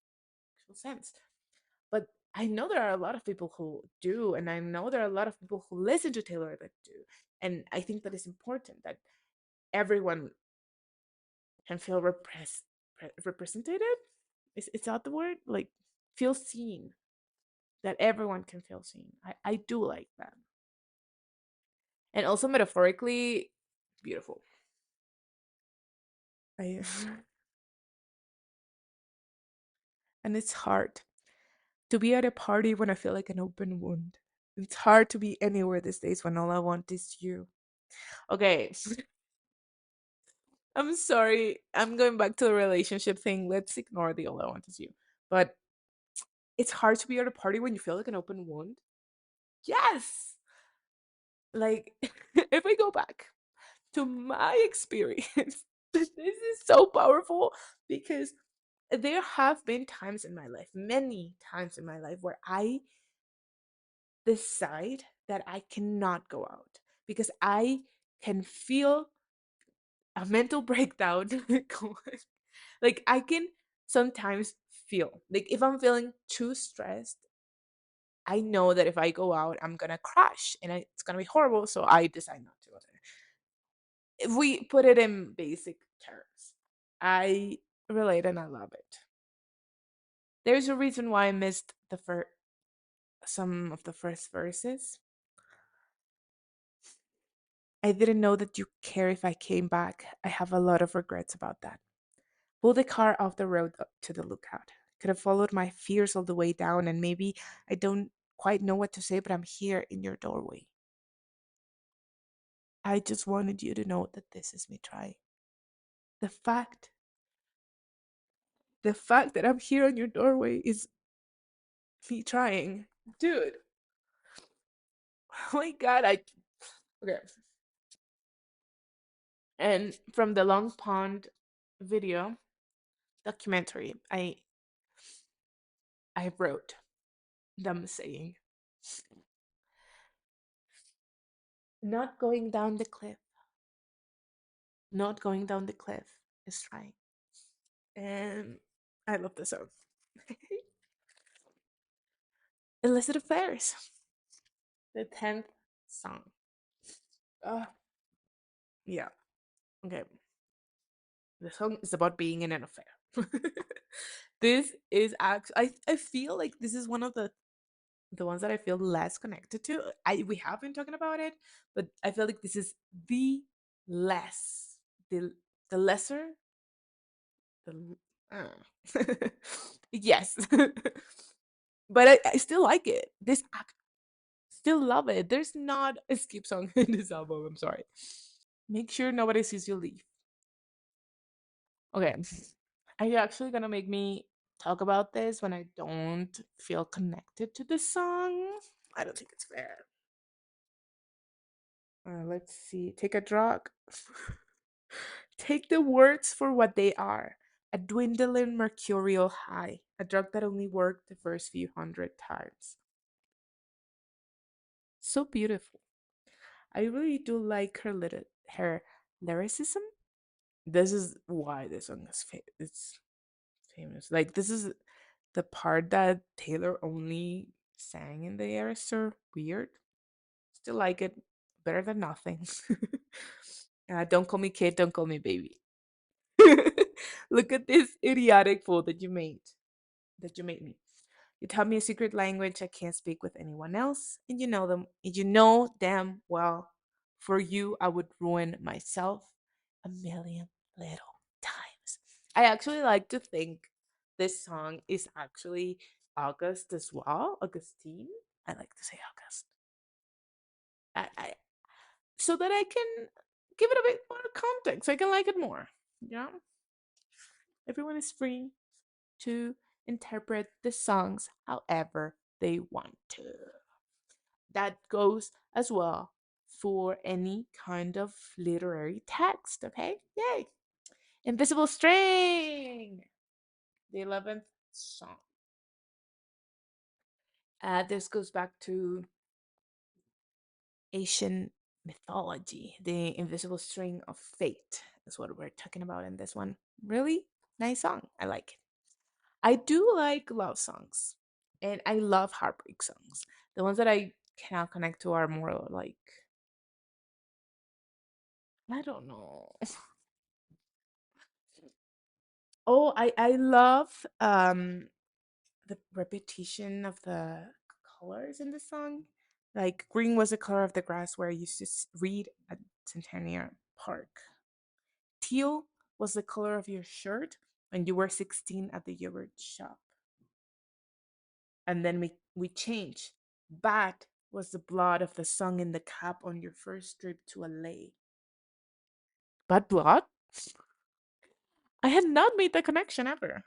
sense. But I know there are a lot of people who do, and I know there are a lot of people who listen to Taylor that do. And I think that it's important that everyone can feel represented. Is that the word? Like, feel seen. That everyone can feel seen. I do like that. And also metaphorically beautiful. I and it's hard to be at a party when I feel like an open wound. It's hard to be anywhere these days when all I want is you. Okay, I'm sorry. I'm going back to the relationship thing. Let's ignore the all I want is you. But it's hard to be at a party when you feel like an open wound. Yes. Like, if I go back to my experience, this is so powerful, because there have been times in my life, many times in my life, where I decide that I cannot go out because I can feel a mental breakdown going. Like, I can sometimes feel like if I'm feeling too stressed, I know that if I go out, I'm gonna crash and it's gonna be horrible. So I decide not to. If we put it in basic terms, I relate and I love it. There's a reason why I missed the first some of the first verses. I didn't know that you care if I came back. I have a lot of regrets about that. Pull the car off the road up to the lookout. Could have followed my fears all the way down, and maybe I don't quite know what to say, but I'm here in your doorway. I just wanted you to know that this is me trying. The fact, the fact that I'm here in your doorway is me trying. Dude, oh my god, okay. And from the Long Pond video documentary, I wrote them saying, not going down the cliff, not going down the cliff is trying. And I love the song. Illicit Affairs, the 10th song. Oh, Yeah. Okay. The song is about being in an affair. This is actually I feel like this is one of the ones that I feel less connected to. I We have been talking about it, but I feel like this is the less the the lesser the yes. But I still like it. Still love it. There's not a skip song in this album. I'm sorry. Make sure nobody sees you leave. Okay. Are you actually gonna make me talk about this when I don't feel connected to the song? I don't think it's fair. Let's see. Take a drug. Take the words for what they are. A dwindling mercurial high. A drug that only worked the first few hundred times. So beautiful. I really do like her lyricism. This is why this song is it's famous. Like this is the part that Taylor only sang in the air is so weird. Still like it better than nothing. Don't call me kid, don't call me baby. Look at this idiotic fool that you made me. You taught me a secret language I can't speak with anyone else, and you know damn well. For you, I would ruin myself a million little times. I actually like to think this song is actually August as well, Augustine. I like to say August. I so that I can give it a bit more context. I can like it more. Yeah, everyone is free to interpret the songs however they want to. That goes as well for any kind of literary text, okay? Yay! Invisible String, the 11th song. This goes back to Asian mythology. The invisible string of fate is what we're talking about in this one. Really nice song. I like it. I do like love songs, and I love heartbreak songs. The ones that I cannot connect to are more like, I don't know. Oh, I love the repetition of the colors in the song. Like green was the color of the grass where I used to read at Centennial Park. Teal was the color of your shirt when you were 16 at the yogurt shop. And then we changed. Bat was the blood of the song in the cap on your first trip to LA. Bad blood? I had not made that connection ever.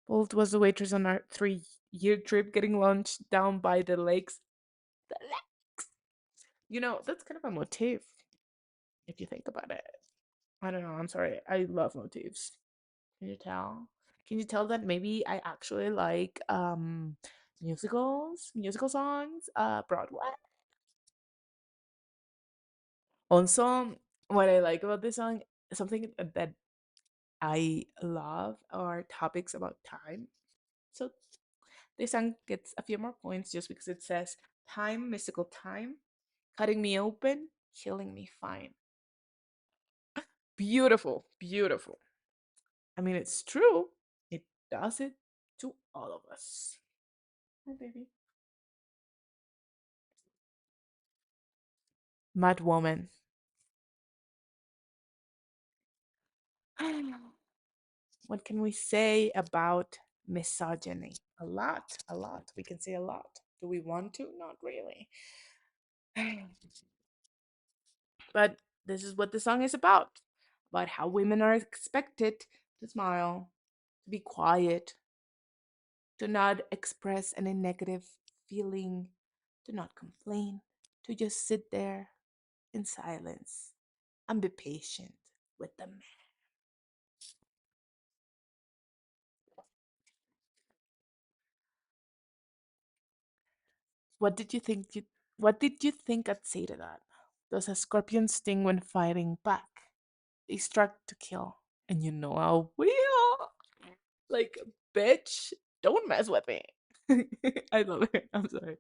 Bolt was the waitress on our 3-year trip getting launched down by the lakes. The lakes! That's kind of a motif if you think about it. I don't know. I'm sorry. I love motifs. Can you tell? Can you tell that maybe I actually like musical songs, Broadway? Also, what I like about this song, something that I love are topics about time. So this song gets a few more points just because it says time, mystical time, cutting me open, healing me fine. Beautiful, beautiful. I mean, it's true. It does it to all of us. Hi, baby. Mad woman. What can we say about misogyny? A lot, a lot. We can say a lot. Do we want to? Not really. But this is what the song is about how women are expected to smile, to be quiet, to not express any negative feeling, to not complain, to just sit there in silence and be patient with the man. What did you think you what did you think I'd say to that? Does a scorpion sting when fighting back? They struck to kill, and you know I will. Like, bitch, don't mess with me. I love it. I'm sorry.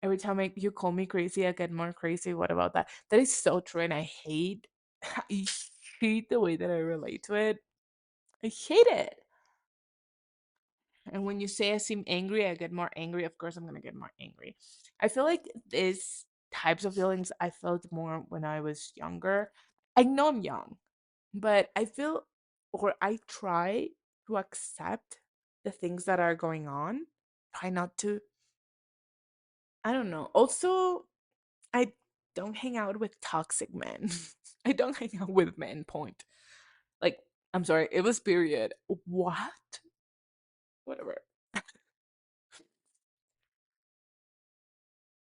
Every time you call me crazy, I get more crazy. What about that? That is so true, and I hate, I hate the way that I relate to it. I hate it. And when you say I seem angry, I get more angry. Of course, I'm gonna get more angry. I feel like these types of feelings I felt more when I was younger. I know I'm young, but I feel, or I try to accept the things that are going on. Try not to, I don't know. Also, I don't hang out with toxic men. I don't hang out with men, point. Like, I'm sorry, it was period. What? Whatever.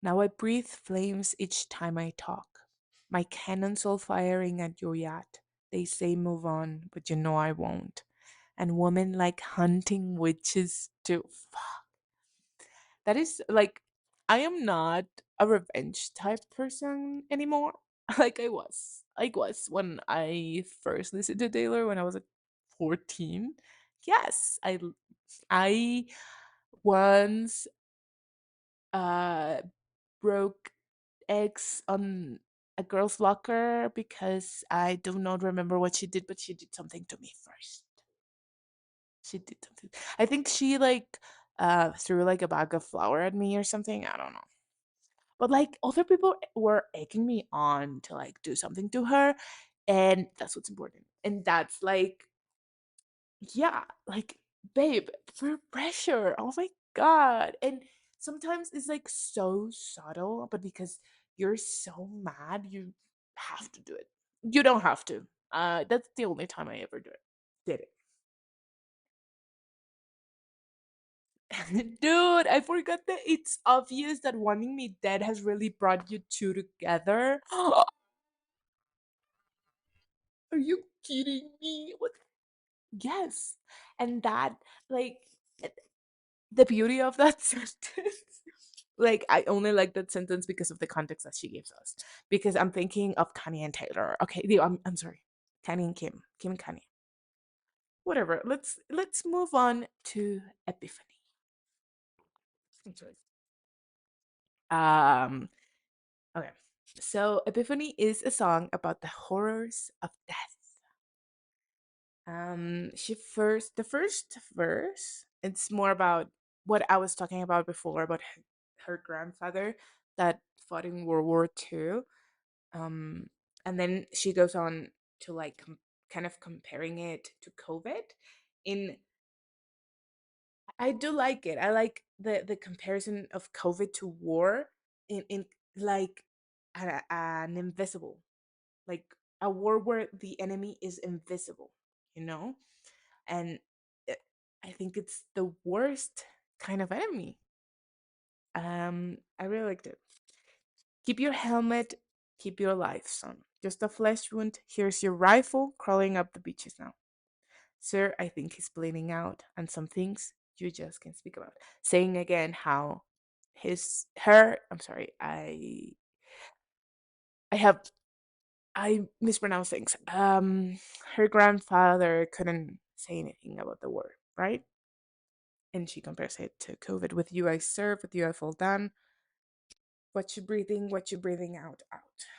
Now I breathe flames each time I talk. My cannons all firing at your yacht. They say move on, but you know I won't. And women like hunting witches too. That is like, I am not a revenge type person anymore. Like I was when I first listened to Taylor when I was like 14. Yes, I once uh broke eggs on a girl's locker because I do not remember what she did, but she did something to me first. She did something. I think she like threw like a bag of flour at me or something. I don't know. But like other people were egging me on to like do something to her, and that's what's important. And that's like, yeah, like, babe, for pressure. Oh my god. And sometimes it's like so subtle, but because you're so mad, you have to do it. You don't have to. That's the only time I ever did it. Dude, I forgot that it's obvious that wanting me dead has really brought you two together. Are you kidding me? What? Yes. And that, like, the beauty of that sentence, like, I only like that sentence because of the context that she gives us. Because I'm thinking of Kanye and Taylor. Okay, I'm sorry. Kanye and Kim and Kanye. Whatever. Let's move on to Epiphany. I'm sorry. Um, okay. So Epiphany is a song about the horrors of death. She first the first verse, it's more about what I was talking about before about her grandfather that fought in World War II. Um, and then she goes on to like kind of comparing it to COVID. In I do like it. I like the comparison of COVID to war in like an invisible, like a war where the enemy is invisible, you know? And it, I think it's the worst kind of enemy. I really liked it. Keep your helmet, keep your life, son. Just a flesh wound. Here's your rifle crawling up the beaches now. Sir, I think he's bleeding out, and some things you just can't speak about. Saying again how I'm sorry, I have I mispronounce things. Her grandfather couldn't say anything about the war, right? And she compares it to COVID. With you I serve, with you I fall down. What you breathing, what you breathing out.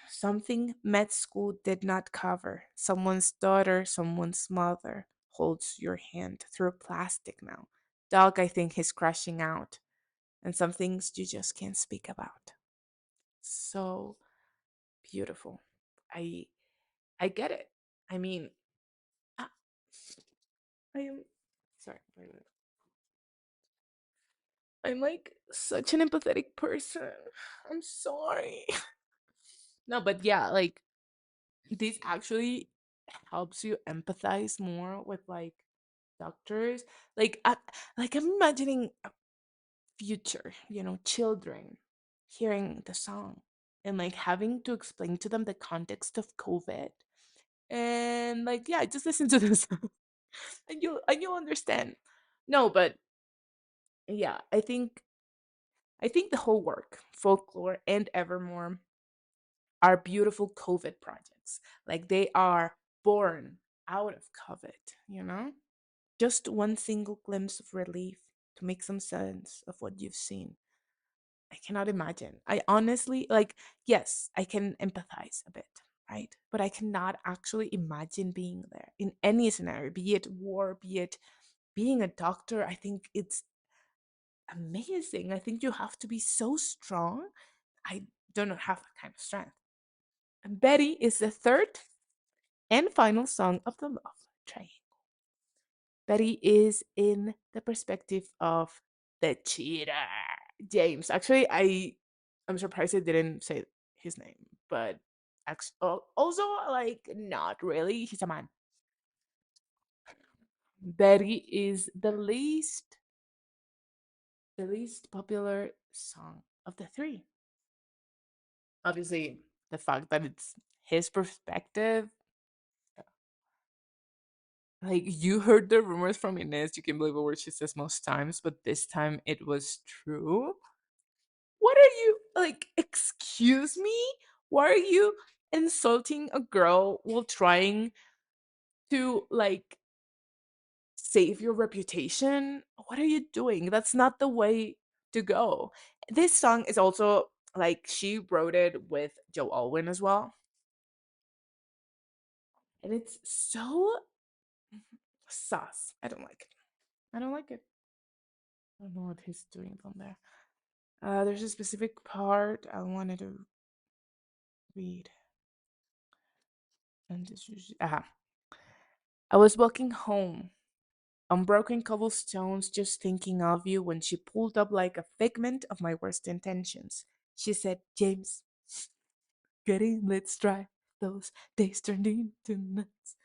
Something med school did not cover. Someone's daughter, someone's mother holds your hand through plastic now. Dog, I think he's crashing out. And some things you just can't speak about. So beautiful. I I get it. I mean, I, I am sorry. Wait a minute. I'm like such an empathetic person. I'm sorry. No, but yeah, like this actually helps you empathize more with like doctors. Like like I'm imagining a future, children hearing the song and like having to explain to them the context of COVID. And like, yeah, just listen to this and you'll understand. No, but yeah, I think the whole work, folklore and evermore, are beautiful COVID projects. Like they are born out of COVID. Just one single glimpse of relief to make some sense of what you've seen. I cannot imagine. I honestly like, yes, I can empathize a bit, right? But I cannot actually imagine being there in any scenario, be it war, be it being a doctor. I think it's amazing. I think you have to be so strong. I do not have that kind of strength. And Betty is the third and final song of the love triangle. Betty is in the perspective of the cheater, James. Actually, I'm surprised I didn't say his name, but also like not really. He's a man. Betty is the least popular song of the three. Obviously, the fact that it's his perspective. Like you heard the rumors from Inez, you can believe a word she says most times, but this time it was true. What are you like? Excuse me? Why are you insulting a girl while trying to like save your reputation? What are you doing? That's not the way to go. This song is also like she wrote it with Joe Alwyn as well. And it's so sus. I don't like it. I don't like it. I don't know what he's doing on there. There's a specific part I wanted to read. And I was walking home on broken cobblestones just thinking of you when she pulled up like a figment of my worst intentions. She said, James, get in, let's try. Those days turned into nights.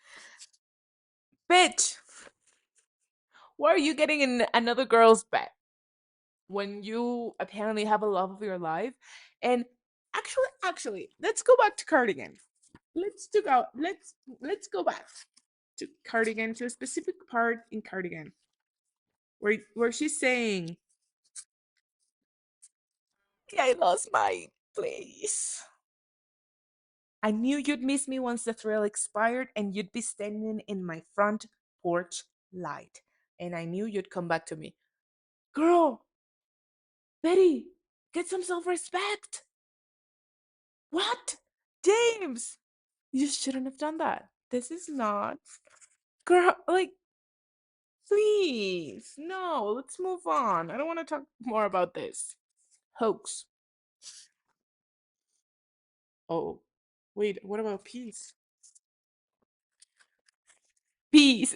Bitch, why are you getting in another girl's bed when you apparently have a love of your life? And actually, let's go back to Cardigan. Let's go back to Cardigan, to a specific part in Cardigan where she's saying, I lost my place. I knew you'd miss me once the thrill expired and you'd be standing in my front porch light. And I knew you'd come back to me. Girl, Betty, get some self respect. What? James, you shouldn't have done that. This is not. Girl, like, please. No, let's move on. I don't want to talk more about this. Hoax. Oh, wait, what about peace? Peace.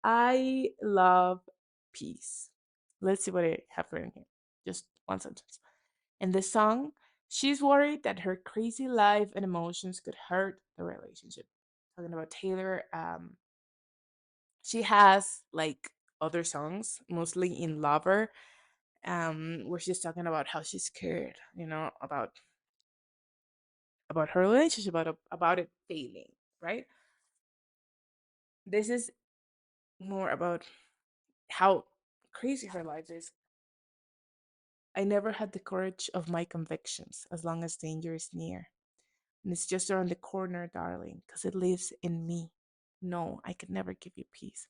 I love peace. Let's see what I have written here. Just one sentence. In the song, she's worried that her crazy life and emotions could hurt the relationship. Talking about Taylor, she has like other songs, mostly in Lover, where she's talking about how she's scared, about her relationship, about it failing, right? This is more about how crazy her life is. I never had the courage of my convictions as long as danger is near. And it's just around the corner, darling, because it lives in me. No, I could never give you peace.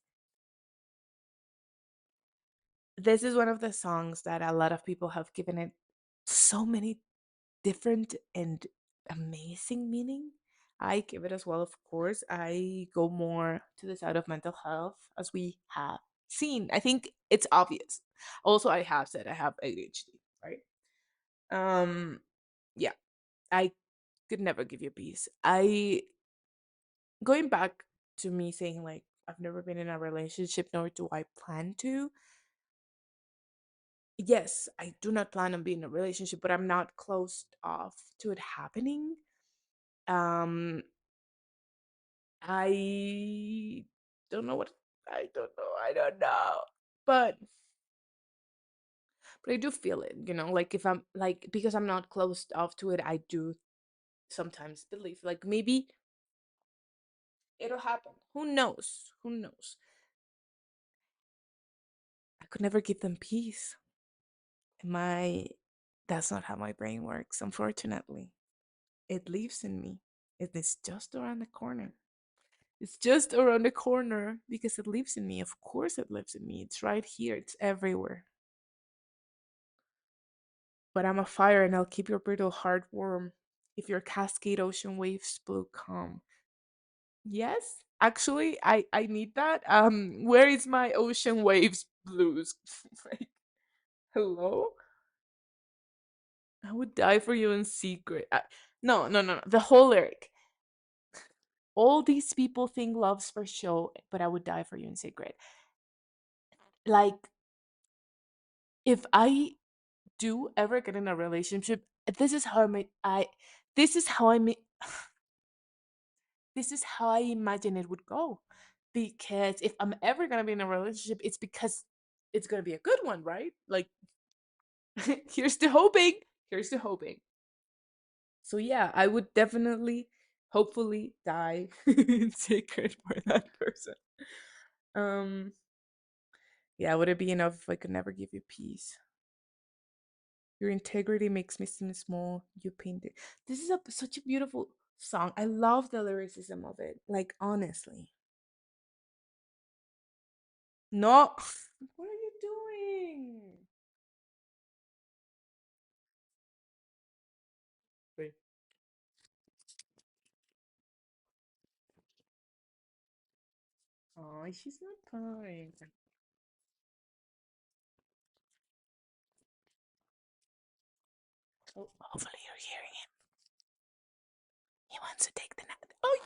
This is one of the songs that a lot of people have given it so many different and amazing meaning. I give it as well, of course. I go more to the side of mental health, as we have seen. I think it's obvious. Also, I have said I have ADHD, right? Um, yeah, I could never give you peace. I Going back to me saying like I've never been in a relationship, nor do I plan to. Yes, I do not plan on being in a relationship, but I'm not closed off to it happening. Um, I don't know what I don't know. I don't know. But I do feel it, like if I'm like because I'm not closed off to it, I do sometimes believe like maybe it'll happen. Who knows? Who knows? I could never give them peace. My That's not how my brain works, unfortunately. It lives in me. It is just around the corner. It's just around the corner because it lives in me. Of course, it lives in me. It's right here, it's everywhere. But I'm a fire and I'll keep your brittle heart warm if your cascade ocean waves blow calm. Yes, actually, I need that. Where is my ocean waves blues? Like, hello? I would die for you in secret. No, no, no, no. The whole lyric. All these people think love's for show, but I would die for you in secret. Like, if I do ever get in a relationship, this is how I may I this is how I may this is how I imagine it would go. Because if I'm ever gonna be in a relationship, it's because it's gonna be a good one, right? Like, here's the hoping. Here's the hoping. So yeah, I would definitely, hopefully, die in secret for that person. Um, yeah, would it be enough if I could never give you peace? Your integrity makes me seem small. You paint it. This is such a beautiful song. I love the lyricism of it. Like, honestly. No. What are you doing? Wait. Oh, she's not crying. Oh, hopefully you're hearing him. He wants to take the nap. Oh,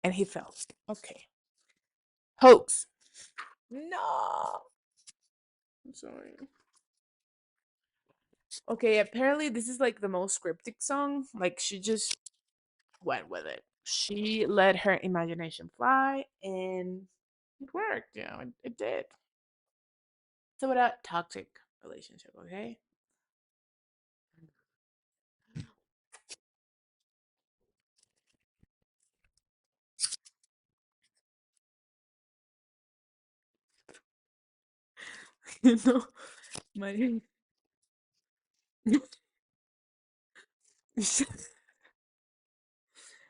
and he fell. Okay. Hoax. No. I'm sorry. Okay, apparently this is like the most cryptic song. Like, she just went with it. She let her imagination fly and it worked, it did. So about a toxic relationship, okay? You know, my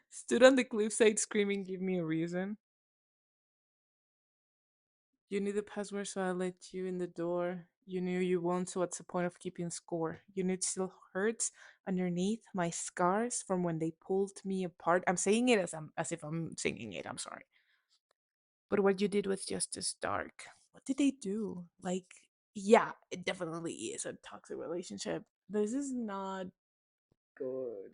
stood on the cliffside screaming, "Give me a reason." You knew the password, so I let you in the door. You knew you won, so what's the point of keeping score? You knew it still hurts underneath my scars from when they pulled me apart. I'm saying it as if I'm singing it. I'm sorry. But what you did was just as dark. What did they do? Like, yeah, it definitely is a toxic relationship. This is not good.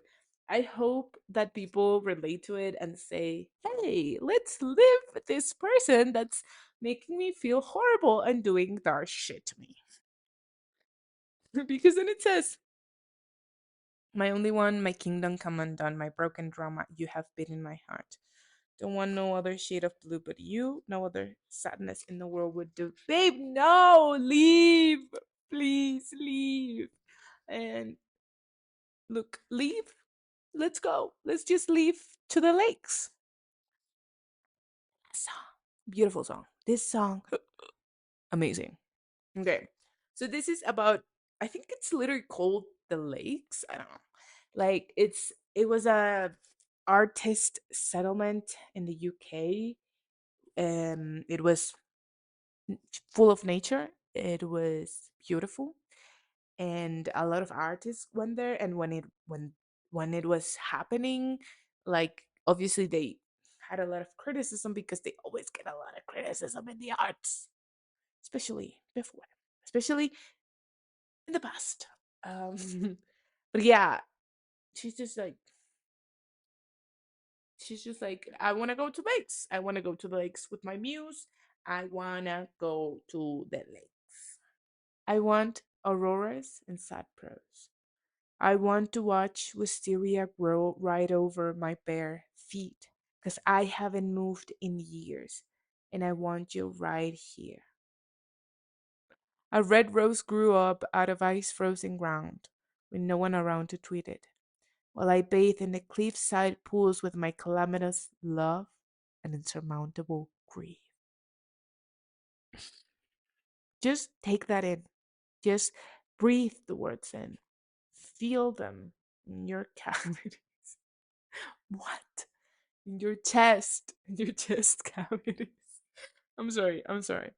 I hope that people relate to it and say, hey, let's live with this person that's making me feel horrible and doing dark shit to me. Because then it says, my only one, my kingdom come undone, my broken drama, you have been in my heart. Don't want no other shade of blue but you. No other sadness in the world would do. Babe, no, leave. Please leave. And look, leave. Let's go. Let's just leave to the lakes. Song. Beautiful song. This song, amazing. Okay. So this is about, I think it's literally called The Lakes. I don't know. Like, it was a artist settlement in the UK. It was full of nature. It was beautiful, and a lot of artists went there. And when it was happening, like, obviously they had a lot of criticism because they always get a lot of criticism in the arts, especially before, especially in the past. Um, but yeah, she's just like she's just like, I want to go to lakes. I want to go to the lakes with my muse. I want to go to the lakes. I want auroras and sad prose. I want to watch wisteria grow right over my bare feet because I haven't moved in years and I want you right here. A red rose grew up out of ice frozen ground with no one around to treat it, while I bathe in the cliffside pools with my calamitous love and insurmountable grief. Just take that in. Just breathe the words in. Feel them in your cavities. What? In your chest. In your chest cavities. I'm sorry. I'm sorry.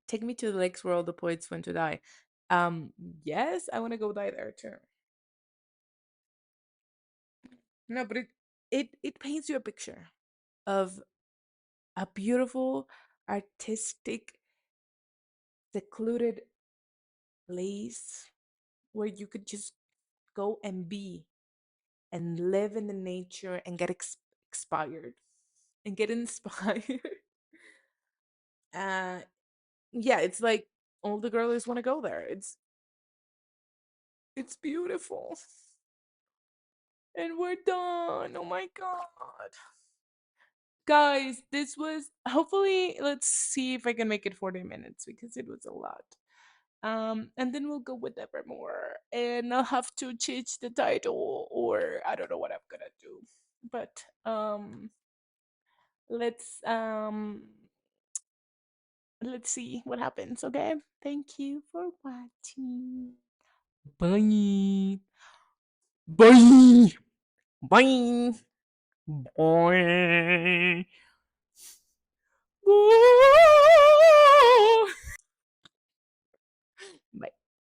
Take me to the lakes where all the poets went to die. Um, yes, I want to go die there too. No, but it paints you a picture of a beautiful, artistic, secluded place where you could just go and be and live in the nature and get expired and get inspired. uh yeah, it's like all the girls want to go there. It's beautiful. And we're done. Oh my god. Guys, this was, hopefully, let's see if I can make it 40 minutes because it was a lot. And then we'll go with Evermore, and I'll have to change the title, or I don't know what I'm gonna do. But let's um let's see what happens. Okay, thank you for watching. Bye. Bye. Bye. Bye. Bye.